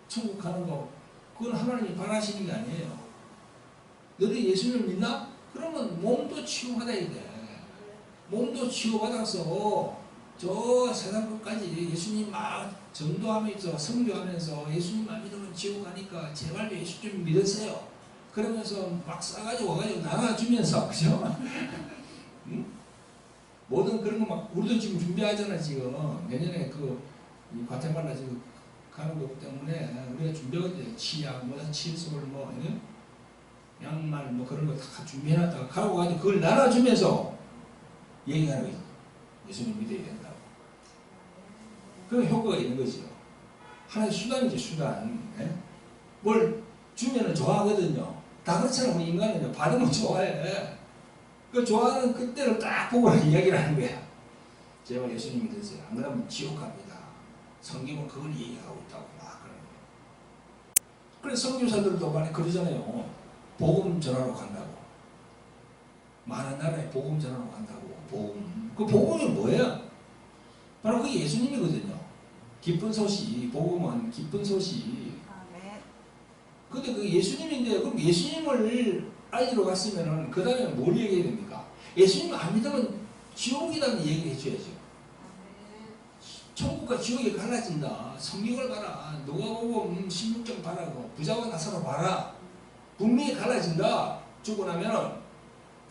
천국 가는 거 그건 하나님이 바라시는 게 아니에요. 너희 예수님을 믿나? 그러면 몸도 치유받아야 돼. 몸도 치유받아서 저 세상 끝까지 예수님 막 전도하면서 선교하면서 예수님만 믿으면 지옥 가니까 제발 예수 좀 믿으세요. 그러면서 막 싸가지고 와가지고 나눠주면서 그죠? 응? 모든 그런 거 막 우리도 지금 준비하잖아. 지금 내년에 이 과테말라 지금 가는 것 때문에 우리가 준비하거든요. 치약, 뭐 칠솔, 뭐 양말 뭐 그런 거 다 준비해놨다가 가고 가지고 그걸 나눠주면서 얘기하는 거지. 예수님 믿어야 된다고. 그런 효과가 있는 거죠. 하나의 수단이죠, 수단. 예? 뭘 주면은 좋아하거든요. 다 그렇잖아요. 우리 인간은요. 받으면 좋아해. 그 좋아하는 그때를 딱 보고 이야기를 하는 거야. 제발 예수님 믿으세요. 안 그러면 지옥 갑니다. 성경은 그걸 얘기하고 있다고 막 그러는 거예요. 그래서 선교사들도 많이 그러잖아요. 복음 전하러 간다고. 많은 나라에 복음 전하러 간다고. 복음. 그 복음이 뭐예요? 바로 그 예수님이거든요. 기쁜 소식. 복음은 기쁜 소식. 아멘. 근데 그 예수님인데 그럼 예수님을 알리러 갔으면은 그 다음에 뭘 얘기해야 됩니까? 예수님 안 믿으면 지옥이라는 얘기를 해줘야죠. 천국과 지옥이 갈라진다. 성경을 봐라. 누가복음 16장 봐라. 부자와 나사로 봐라. 분명히 갈라진다. 죽고 나면은.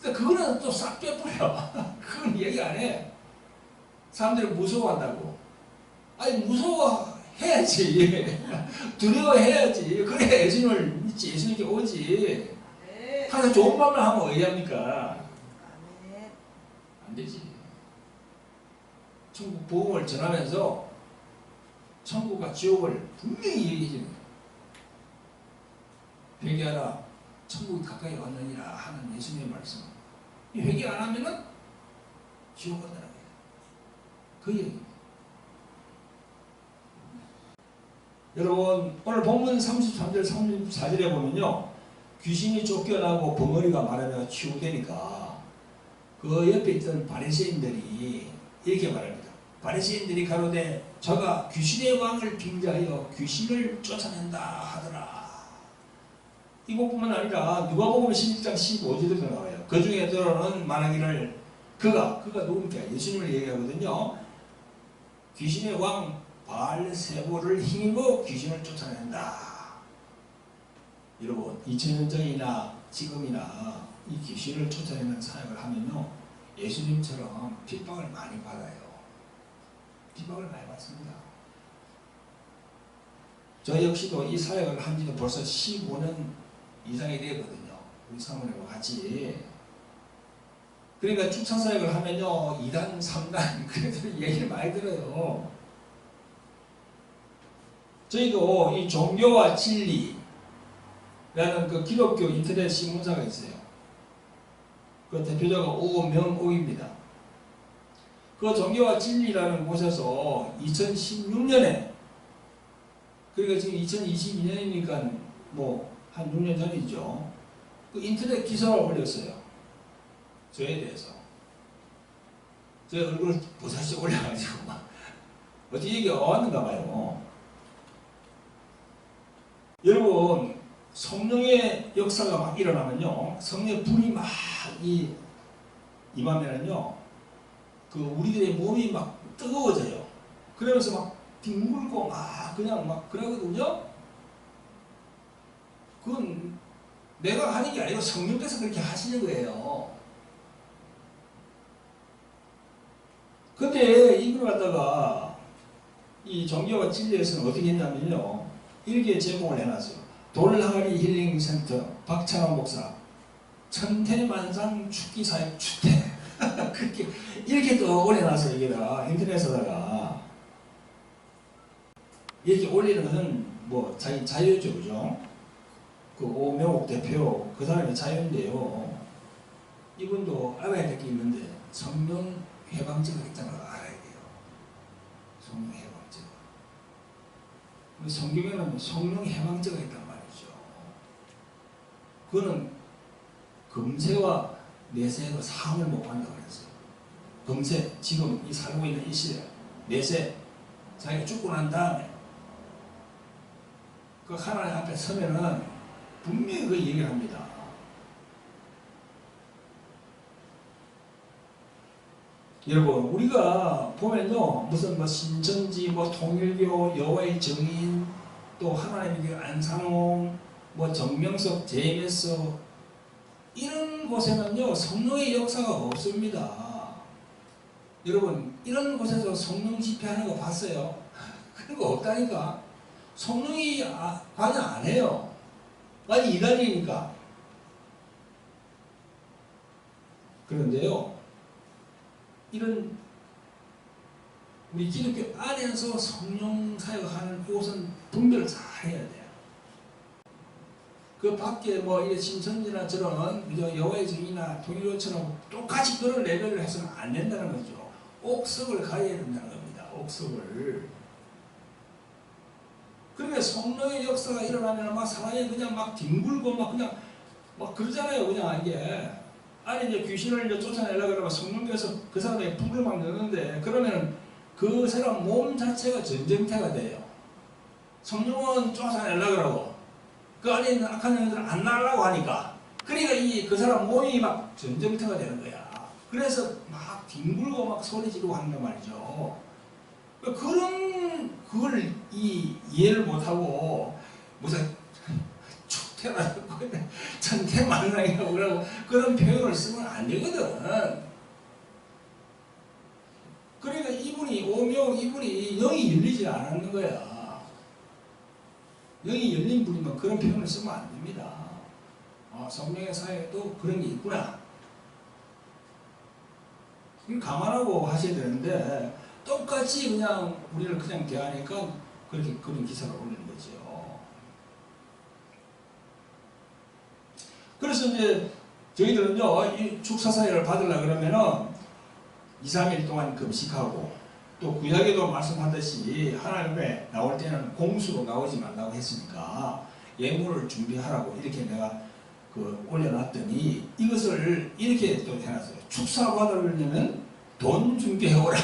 근데 그거는 또 싹 빼버려. 그건 얘기 안 해. 사람들이 무서워한다고. 아니 무서워해야지. 두려워해야지. 그래 예수님을 믿지. 예수님께 오지. 항상 좋은 말만 하면 왜 합니까? 아멘. 안 되지. 천국 복음을 전하면서 천국과 지옥을 분명히 얘기해 주는 거예요. 회개하라. 천국이 가까이 왔느니라 하는 예수님의 말씀. 이 회개 안 하면은 지옥 간다는 거예요. 그 얘기입니다. 여러분 오늘 본문 33절 34절에 보면요. 귀신이 쫓겨나고 벙어리가 마르며 치유되니까 그 옆에 있던 바리새인들이 이렇게 말합니다. 바리새인들이 가로되 저가 귀신의 왕을 빙자하여 귀신을 쫓아낸다 하더라. 이것뿐만 아니라 누가복음 11장 15절에도 나와요. 그 중에 들어는 말하기를 그가 누굽니까? 예수님을 얘기하거든요. 귀신의 왕 바알세보를 힘입어 귀신을 쫓아낸다. 여러분 2000년 전이나 지금이나 이 귀신을 쫓아내는 사역을 하면요 예수님처럼 핍박을 많이 받아요. 핍박을 많이 받습니다. 저 역시도 이 사역을 한 지도 벌써 15년 이상이 되거든요. 우리 사모님과 같이. 그러니까 축창 사역을 하면요 2단 3단 그래도 얘기를 많이 들어요. 저희도 이 종교와 진리 라는 그 기독교 인터넷 신문사가 있어요. 그 대표자가 오명옥입니다. 그 종교와 진리라는 곳에서 2016년에 그러니까 지금 2022년이니까 뭐 한 6년 전이죠. 그 인터넷 기사를 올렸어요. 저에 대해서. 제 얼굴을 보살씩 올려가지고 막 어떻게 얘기가 왔는가 봐요. 여러분 성령의 역사가 막 일어나면요, 성령의 불이 막 임하면은요, 그 우리들의 몸이 막 뜨거워져요. 그러면서 막 뒹굴고 막 그냥 막 그러거든요. 그건 내가 하는 게 아니고 성령께서 그렇게 하시는 거예요. 근데 이걸 갖다가 이 종교와 진리에서는 어떻게 했냐면요, 이렇게 제목을 해놨어요. 돌항아리 힐링센터 박찬원 목사 천태만상 축기사역 주택 그렇게 이렇게 또 올려놔서 여기다 인터넷에다가 이렇게 올리는 것은 뭐 자기 자유죠, 그죠? 그 오명옥 대표 그 사람이 자유인데요. 이분도 알아야 될 게 있는데 성령 해방제가 있다는 걸 알아야 돼요. 성령 해방제가. 성경에는 성령 해방제가 있단 말이죠. 그거는 금세와 내세가 사함을 못 한다고 그랬어요. 금세, 지금 이 살고 있는 이 시대, 내세, 자기가 죽고 난 다음에 그 하나님 앞에 서면은 분명히 그 얘기를 합니다. 여러분, 우리가 보면요, 무슨 뭐 신천지, 뭐 통일교, 여호와의 증인, 또 하나님의 안상홍, 뭐 정명석, JMS 이런 곳에는요 성령의 역사가 없습니다. 여러분, 이런 곳에서 성령 집회하는 거 봤어요? 그런 거 없다니까. 성령이 관여 안 해요. 아니 이단이니까. 그런데요, 이런 우리 기독교 안에서 성령 사역하는 곳은 분별을 잘 해야 돼요. 그 밖에 뭐 이 심선이나 저런 여호와의 증인이나 통일교처럼 똑같이 그런 레벨을 해서는 안 된다는 거죠. 옥석을 가야 된다는 겁니다. 옥석을. 그러니까 성령의 역사가 일어나면 막 사람이 그냥 막 뒹굴고 막 그냥 막 그러잖아요. 그냥 이게 아니 이제 귀신을 이제 쫓아내려고 그러면 성령께서 그 사람의 불을 막 넣는데 그러면 그 사람 몸 자체가 전쟁터가 돼요. 성령은 쫓아내려고 그러고 그 안에 있는 악한 영들은 안 나가려고 하니까 그러니까 그 사람 몸이 막 전쟁터가 되는 거야. 그래서 막 뒹굴고 막 소리 지르고 하는 말이죠. 그걸 이해를 못하고 무슨 축태라고 천태만상이라고 그러고 그런 표현을 쓰면 안 되거든. 그러니까 이분이 영이 열리지 않았는 거야. 영이 열린 분이면 그런 표현을 쓰면 안 됩니다. 성령의 사회에도 그런 게 있구나. 감안하고 하셔야 되는데 똑같이 그냥 우리를 그냥 대하니까 그렇게 그런 기사를 올리는 거죠. 그래서 이제 저희들은요, 이 축사사회를 받으려 그러면은 2, 3일 동안 금식하고 또 구약에도 말씀하듯이 하나님에 나올 때는 공수로 나오지 말라고 했으니까 예물을 준비하라고 이렇게 내가 올려놨더니 이것을 이렇게 또 해놨어요. 축사 받으려면 돈 준비해오라.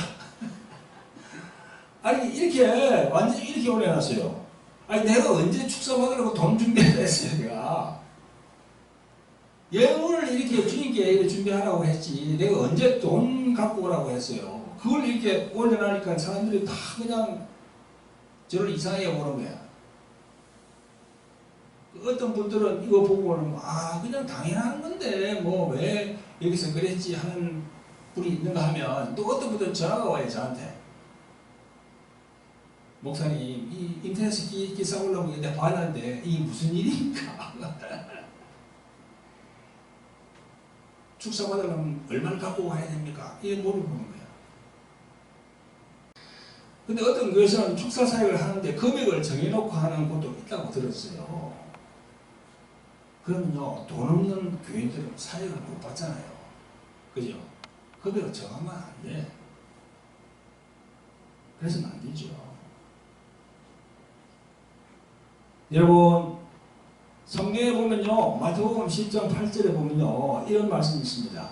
아니 이렇게 완전히 이렇게 올려놨어요. 아니 내가 언제 축사 받으려고 돈 준비했다 했어요. 내가 예물을 이렇게 주님께 준비하라고 했지 내가 언제 돈 갖고 오라고 했어요. 그걸 이렇게 올려놓으니까 사람들이 다 그냥 저를 이상하게 보는 거야. 어떤 분들은 이거 보고는 그냥 당연한 건데 뭐 왜 여기서 그랬지 하는 분이 있는가 하면 또 어떤 분들은 전화가 와요. 저한테 목사님 이 인터넷에 기사 올라오고 내가 봤는데 이게 무슨 일입니까? 축사 받으려면 얼마를 갖고 가야 됩니까? 이게 물어보는 거야. 근데 어떤 교회에서는 축사 사역을 하는데 금액을 정해놓고 하는 곳도 있다고 들었어요. 그러면요, 돈 없는 교인들은 사역을 못 받잖아요. 그죠? 금액을 정하면 안 돼. 그래서는 안 되죠. 여러분, 성경에 보면요, 마태복음 10장 8절에 보면요, 이런 말씀이 있습니다.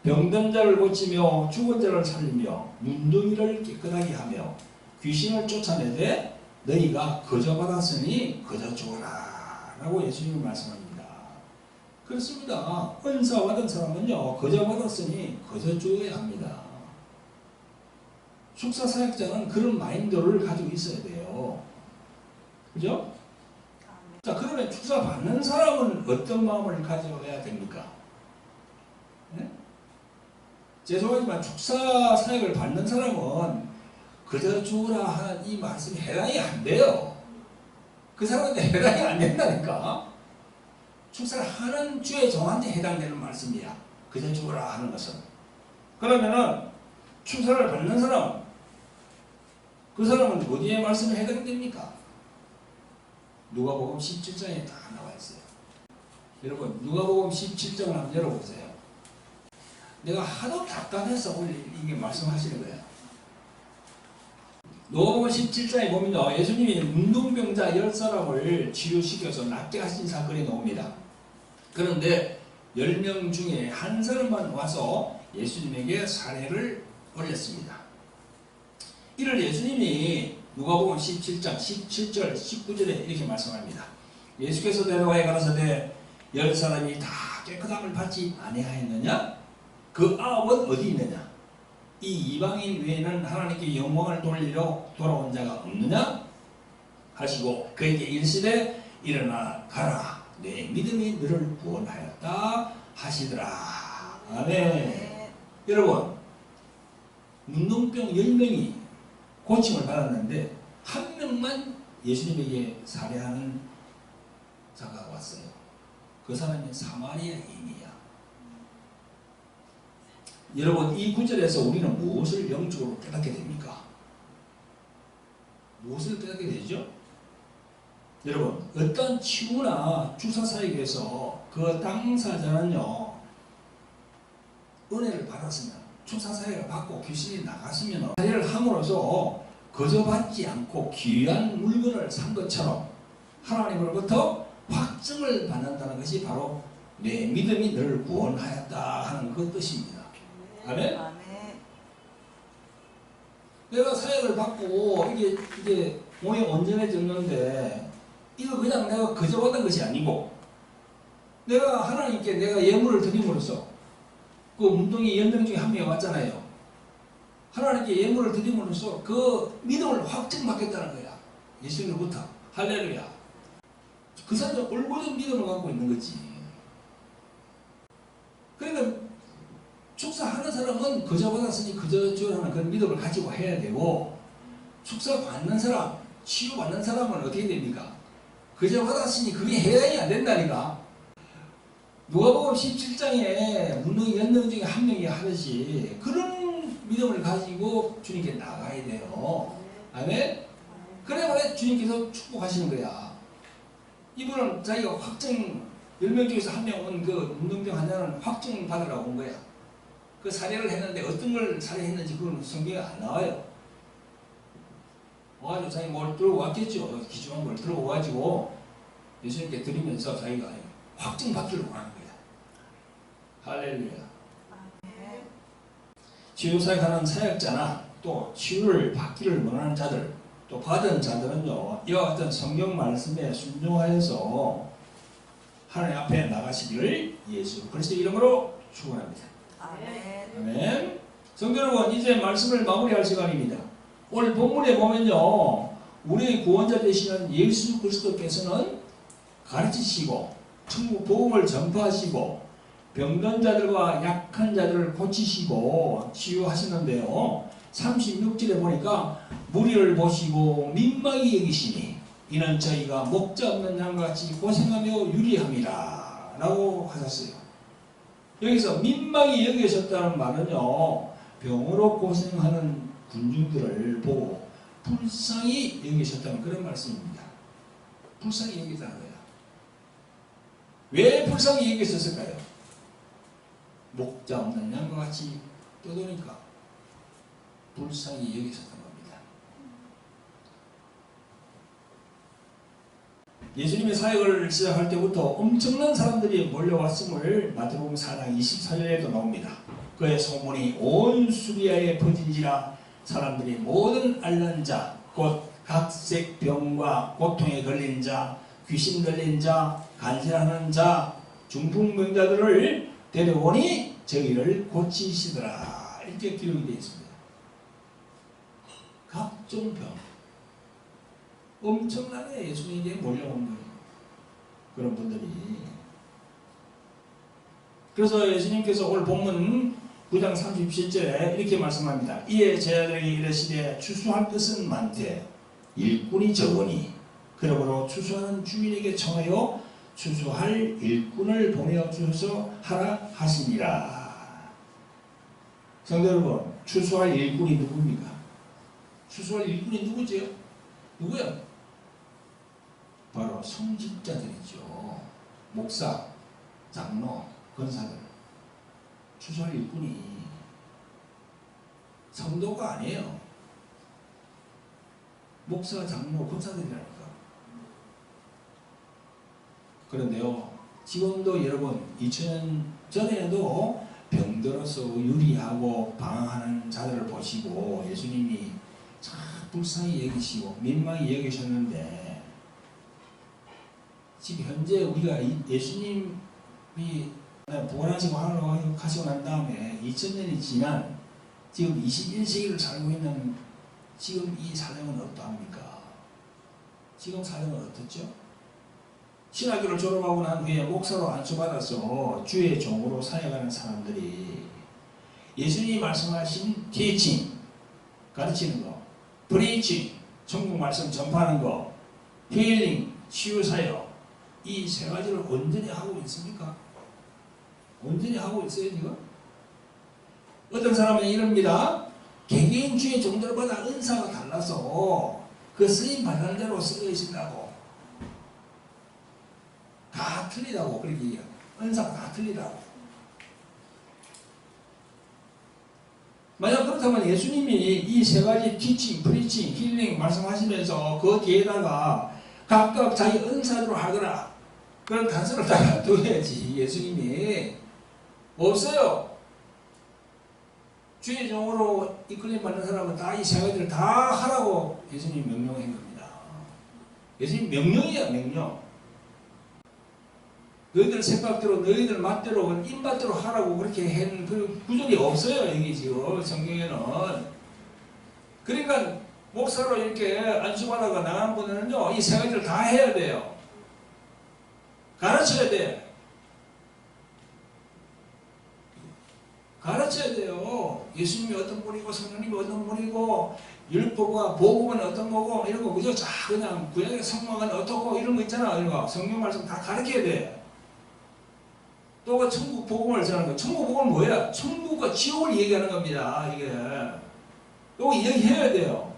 병든 자를 고치며 죽은 자를 살리며 눈덩이를 깨끗하게 하며 귀신을 쫓아내되 너희가 거저 받았으니 거저 주어라 라고 예수님이 말씀합니다. 그렇습니다. 은사 받은 사람은요, 거저 받았으니 거저 주어야 합니다. 축사 사역자는 그런 마인드를 가지고 있어야 돼요. 그죠? 자, 그러면 축사 받는 사람은 어떤 마음을 가져야 됩니까? 네? 죄송하지만 축사 사역을 받는 사람은 그저 주라 하는 이 말씀이 해당이 안 돼요. 그 사람한테 해당이 안 된다니까. 축사를 하는 주의 종한테 해당되는 말씀이야. 그저 주라 하는 것은. 그러면은 축사를 받는 사람, 그 사람은 어디에 말씀에 해당됩니까? 누가복음 17장에 다 나와 있어요. 여러분, 누가복음 17장을 한번 열어보세요. 내가 하도 답답해서 오늘 이게 말씀하시는 거예요. 누가복음 17장에 보면요, 예수님이 문둥병자 10사람을 치료시켜서 낫게 하신 사건이 나옵니다. 그런데 10명 중에 한 사람만 와서 예수님에게 사례를 올렸습니다. 이를 예수님이 누가복음 17장 17절 19절에 이렇게 말씀합니다. 예수께서 대답하여 가라사대 10사람이 다 깨끗함을 받지 아니하였느냐? 그 아홉은 어디 있느냐? 이 이방인 외에는 하나님께 영광을 돌리러 돌아온 자가 없느냐? 하시고 그에게 이르시되 일어나 가라 내 믿음이 너를 구원하였다 하시더라. 아멘. 여러분, 문둥병 10명이 고침을 받았는데 한 명만 예수님에게 살해하는 자가 왔어요. 그 사람이 사마리아인이야. 여러분 이 구절에서 우리는 무엇을 영적으로 깨닫게 됩니까? 무엇을 깨닫게 되죠? 여러분 어떤 치유나 주사 사역에서 그 당사자는요 은혜를 받았으면 주사 사역을 받고 귀신이 나갔으면 사역을 함으로써 거저 받지 않고 귀한 물건을 산 것처럼 하나님으로부터 확증을 받는다는 것이 바로 내 믿음이 너를 구원하였다 하는 그 뜻입니다. 아멘? 아멘. 내가 사역을 받고 이게 몸이 온전해졌는데 이거 그냥 내가 거저 받은 것이 아니고 내가 하나님께 내가 예물을 드림으로써 그 문둥이 연등 중에 한 명이 왔잖아요. 하나님께 예물을 드림으로써 그 믿음을 확증받겠다는 거야. 예수님으로부터. 할렐루야. 그 사람은 올곧은 믿음을 갖고 있는 거지. 그러니까 축사하는 사람은 그저 받았으니 그저 주라는 그런 믿음을 가지고 해야 되고 축사 받는 사람, 치유받는 사람은 어떻게 됩니까? 그저 받았으니 그게 해당이 안 된다니까. 누가복음 17장에 문둥이 연등 중에 한 명이 하듯이 그런 믿음을 가지고 주님께 나가야 돼요. 아멘? 그래야 주님께서 축복하시는 거야. 이분은 자기가 확증 10명 중에서 한 명은 그 문둥병 환자는 확증 받으라고 온 거야. 그 사례를 했는데 어떤 걸 사례했는지 그건 성경에 안 나와요. 와가지고 자기 뭘 들고 왔겠죠. 기중한 걸 들고 와가지고 예수님께 드리면서 자기가 확증 받으려고 하는 거야. 할렐루야. 아멘. 치유사역하는 사역자나 또 치유를 받기를 원하는 자들 또 받은 자들은요 이와 같은 성경 말씀에 순종하여서 하나님 앞에 나가시기를 예수 그리스도 이름으로 축원합니다. 아멘. 아멘. 성도 여러분 이제 말씀을 마무리할 시간입니다. 오늘 본문에 보면요 우리의 구원자 되시는 예수 그리스도께서는 가르치시고 천국 복음을 전파하시고 병든 자들과 약한 자들을 고치시고 치유하시는데요 36절에 보니까 무리를 보시고 민망히 여기시니 이는 저희가 목자 없는 양같이 고생하며 유리함이라 라고 하셨어요. 여기서 민망히 여기셨다는 말은요 병으로 고생하는 군중들을 보고 불쌍히 여기셨다는 그런 말씀입니다. 불쌍히 여기다는 거야. 왜 불쌍히 여기셨을까요? 목자 없는 양과 같이 떠도니까 불쌍히 여기셨던 겁니다. 예수님의 사역을 시작할 때부터 엄청난 사람들이 몰려왔음을 마태복음 4장 24절에도 나옵니다. 그의 소문이 온 수리아에 퍼진지라 사람들이 모든 앓는 자, 곧 각색 병과 고통에 걸린 자, 귀신 들린 자, 간질하는 자, 중풍병자들을 데려오니 저희를 고치시더라. 이렇게 기록이 되어 있습니다. 각종 병. 엄청나게 예수님에게 몰려온 거예요. 그런 분들이. 그래서 예수님께서 오늘 본문 9장 37절에 이렇게 말씀합니다. 이에 제자들에게 이르시되 추수할 것은 많되 일꾼이 적으니 그러므로 추수하는 주인에게 청하여 추수할 일꾼을 보내어 주셔서 하라 하시니라. 성도 여러분, 추수할 일꾼이 누굽니까? 추수할 일꾼이 누구지요? 누구야? 바로 성직자들이죠. 목사, 장로, 권사들. 추수할 일꾼이 성도가 아니에요. 목사, 장로, 권사들이라니까. 그런데요, 지금도 여러분 2000년 전에도 병들어서 유리하고 방황하는 자들을 보시고 예수님이 참 불쌍히 여기시고 민망히 여기셨는데 지금 현재 우리가 예수님이 부활하시고 하늘로 가시고 난 다음에 2000년이 지난 지금 21세기를 살고 있는 지금 이 사정은 어떠합니까? 지금 사정은 어떻죠? 신학교를 졸업하고 난 후에 목사로 안수받아서 주의 종으로 사역하는 사람들이 예수님이 말씀하신 티칭, 가르치는 거, 프리칭, 천국 말씀 전파하는 거, 힐링, 치유사역 이 세 가지를 온전히 하고 있습니까? 온전히 하고 있어요 지금? 어떤 사람은 이럽니다. 개개인 주의 종들마다 은사가 달라서 그 쓰임 받는 대로 쓰여진다고. 다 틀리다고 그렇게 얘기해요. 은사가 다 틀리다고. 만약 그렇다면 예수님이 이 세 가지 티칭, 프리칭, 힐링 말씀하시면서 그 뒤에다가 각각 자기 은사대로 하거라. 그런 단서를 다 둬야지. 예수님이 없어요. 주의 종으로 이끌림 받는 사람은 다 이 세 가지를 다 하라고 예수님이 명령한 겁니다. 예수님 명령이야, 명령. 너희들 생각대로 너희들 맛대로 입맛대로 하라고 그렇게 한 그 구절이 없어요. 여기 지금 성경에는. 그러니까 목사로 이렇게 안수받아가 나가는 분들은요 이 세 가지를 다 해야 돼요. 가르쳐야 돼. 가르쳐야 돼요. 예수님이 어떤 분이고 성령님이 어떤 분이고 율법과 복음은 어떤 거고 이런 거 그죠? 자 그냥 구약의 성막은 어떻고 이런 거 있잖아. 이런 거 성경 말씀 다 가르쳐야 돼. 또 그 천국 복음을 전하는 거. 천국 복음은 뭐야? 천국과 지옥을 얘기하는 겁니다. 이게. 이거 얘기해야 돼요.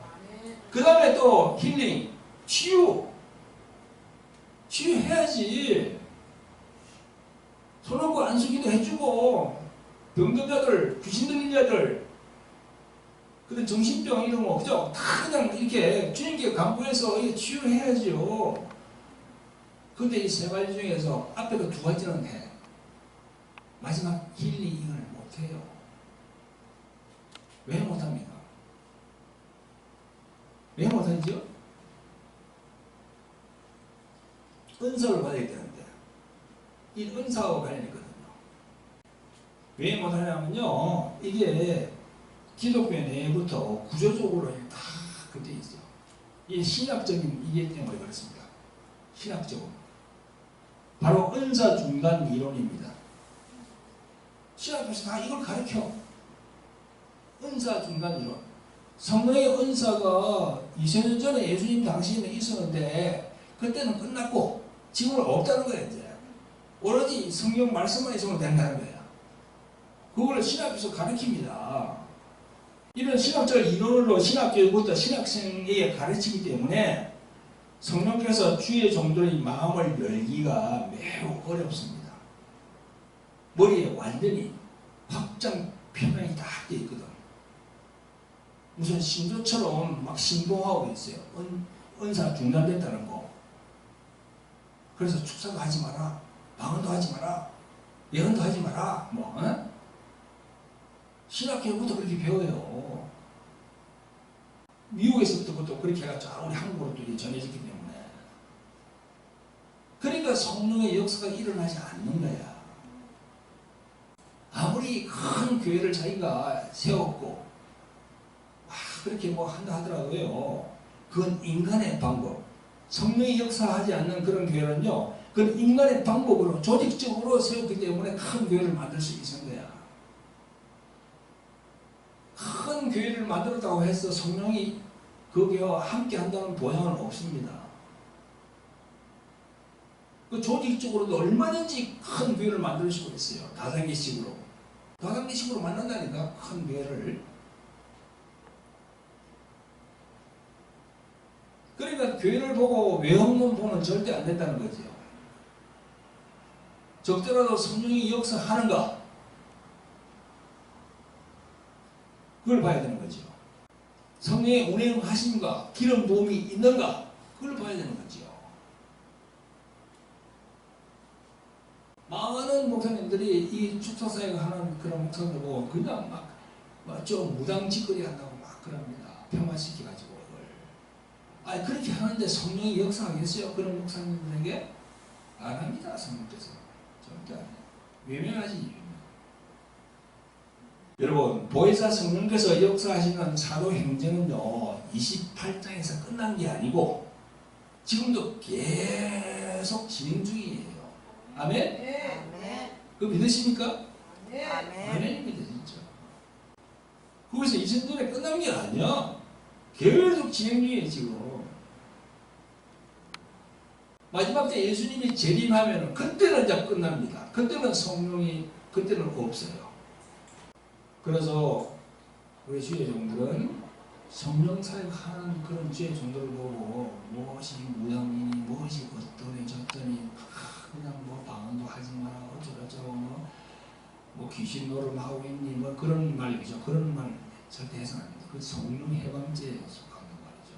그 다음에 또 힐링, 치유. 치유해야지. 손 얹고 안수기도 해주고 병든 자들, 귀신 들린 자들 그런 정신병 이런 거 그죠? 다 그냥 이렇게 주님께 간구해서 치유해야죠. 근데 이 세 가지 중에서 앞에 그 두 가지는 해. 마지막 힐링을 못해요. 왜 못합니까? 왜 못하죠? 은사를 받아야 되는데 이 은사와 관련있거든요. 왜 못하냐면요 이게 기독교 내부터 구조적으로 다 그때 있어. 이 신학적인 이해 때문에 그렇습니다. 신학적으로 바로 은사 중단 이론입니다. 신학에서 다 이걸 가르쳐. 은사 중단 이론. 성령의 은사가 2000년 전에 예수님 당시에는 있었는데 그때는 끝났고 지금은 없다는 거예요. 이제 오로지 성경 말씀만 있으면 된다는 거예요. 그걸 신학에서 가르칩니다. 이런 신학적 이론으로 신학교부터 신학생에게 가르치기 때문에 성령께서 주의 종들의 마음을 열기가 매우 어렵습니다. 머리에 완전히 확장 표면이 다 되어 있거든. 무슨 신조처럼 막 신봉하고 있어요. 은사 중단됐다는 거. 그래서 축사도 하지 마라. 방언도 하지 마라. 예언도 하지 마라. 뭐 신학교부터 그렇게 배워요. 미국에서부터 그것도 그렇게 해가지고 우리 한국으로 또 전해졌기 때문에. 그러니까 성령의 역사가 일어나지 않는 거야. 아무리 큰 교회를 자기가 세웠고 그렇게 뭐 한다 하더라도요 그건 인간의 방법. 성령이 역사하지 않는 그런 교회는요 그건 인간의 방법으로 조직적으로 세웠기 때문에 큰 교회를 만들 수 있는 거야. 큰 교회를 만들었다고 해서 성령이 그 교회와 함께 한다는 보장은 없습니다. 그 조직적으로도 얼마든지 큰 교회를 만들 수가 있어요. 다단계식으로. 다단계식으로 만든다니까 큰 교회를. 그러니까 교회를 보고 외형만 보면 절대 안 된다는 거죠. 적더라도 성령이 역사하는가 그걸 봐야 되는 거죠. 성령의 운행하심과 기름 부음이 있는가 그걸 봐야 되는 거죠. 많은 목사님들이 이 축사사역 하는 그런 목사들 보고 그냥 막 좀 무당짓거리 한다고 막 그럽니다. 폄하시켜가지고 그걸. 그렇게 하는데 성령이 역사하겠어요? 그런 목사님들에게? 안 합니다. 성령께서. 절대 안 해요. 외면하지. 여러분 보혜사 성령께서 역사하시는 사도행전은요 28장에서 끝난 게 아니고 지금도 계속 진행 중이에요. 아멘? 아멘. 그거 믿으십니까? 아멘. 아멘입니다 진짜. 거기서 2000년 전에 끝난 게 아니야. 계속 진행 중이에요 지금. 마지막 때 예수님이 재림하면 그때는 이제 끝납니다. 그때는 성령이 그때는 없어요. 그래서 우리 주의 종들은 성령 사역하는 그런 주의 종들을 보고 무엇이 무당이니 무엇이 어떠니 저떠니 그냥 뭐 방언도 하지 마라 어쩌고저쩌고 뭐 귀신 노름하고 있니 뭐 그런 말이죠. 그런 말 절대 해서는 안 됩니다. 그 성령 해방제에 속하는 말이죠.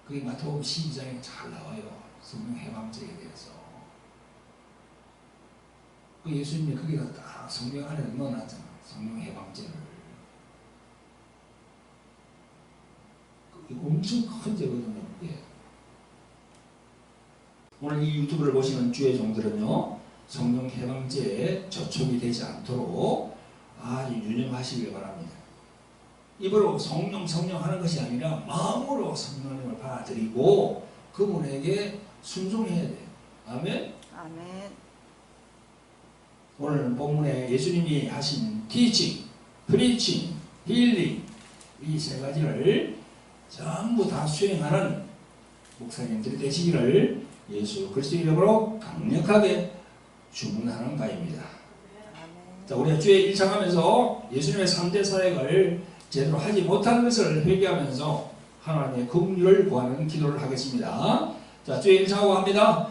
그게 마태복음 12장에 잘 나와요. 성령 해방제에 대해서. 그 예수님이 거기다 딱 성령 안에 넣어놨잖아. 성령 해방제를. 그게 엄청 큰 죄거든요. 예. 오늘 이 유튜브를 보시는 주의 종들은요. 성령 해방제에 저촉이 되지 않도록 아주 유념하시길 바랍니다. 입으로 성령 하는 것이 아니라 마음으로 성령님을 받아들이고 그분에게 순종해야 돼요. 아멘. 아멘. 오늘 본문에 예수님이 하신 teaching, preaching, healing 이 세 가지를 전부 다 수행하는 목사님들이 되시기를 예수 그리스도의 이름으로 강력하게 주문하는 바입니다. 아멘. 자, 우리가 주의 일창하면서 예수님의 3대 사역을 제대로 하지 못한 것을 회개하면서 하나님의 긍휼을 구하는 기도를 하겠습니다. 자, 주의 일창하고 합니다.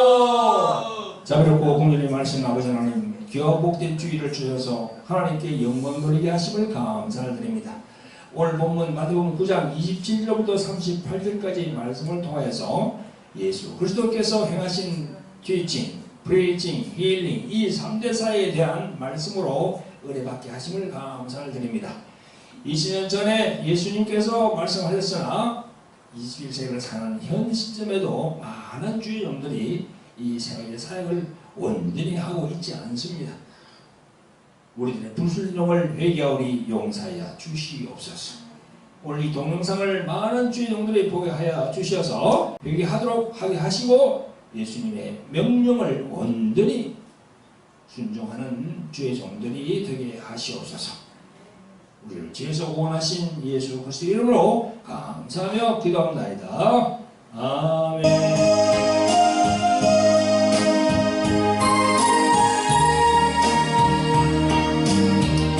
주여! 자비롭고 긍휼히 말씀 아버지 하나님, 귀와 복된 주의를 주셔서 하나님께 영광 돌리게 하심을 감사를 드립니다. 오늘 본문 마태복음 9장 27절부터 38절까지 말씀을 통하여서 예수 그리스도께서 행하신 teaching, preaching, healing 이 3대 사역에 대한 말씀으로 은혜받게 하심을 감사를 드립니다. 20년 전에 예수님께서 말씀하셨으나 21세기를 사는 현 시점에도 많은 주의 종들이 이 세 가지 사역을 온전히 하고 있지 않습니다. 우리들의 불순종을 회개하오니 용서하여 주시옵소서. 오늘 이 동영상을 많은 주의 종들이 보게 하여 주셔서 회개하도록 하게 하시고 예수님의 명령을 온전히 순종하는 주의 종들이 되게 하시옵소서. 우리를 죄에서 구원하신 예수 그리스도의 이름으로 감사하며 기도합니다. 아멘.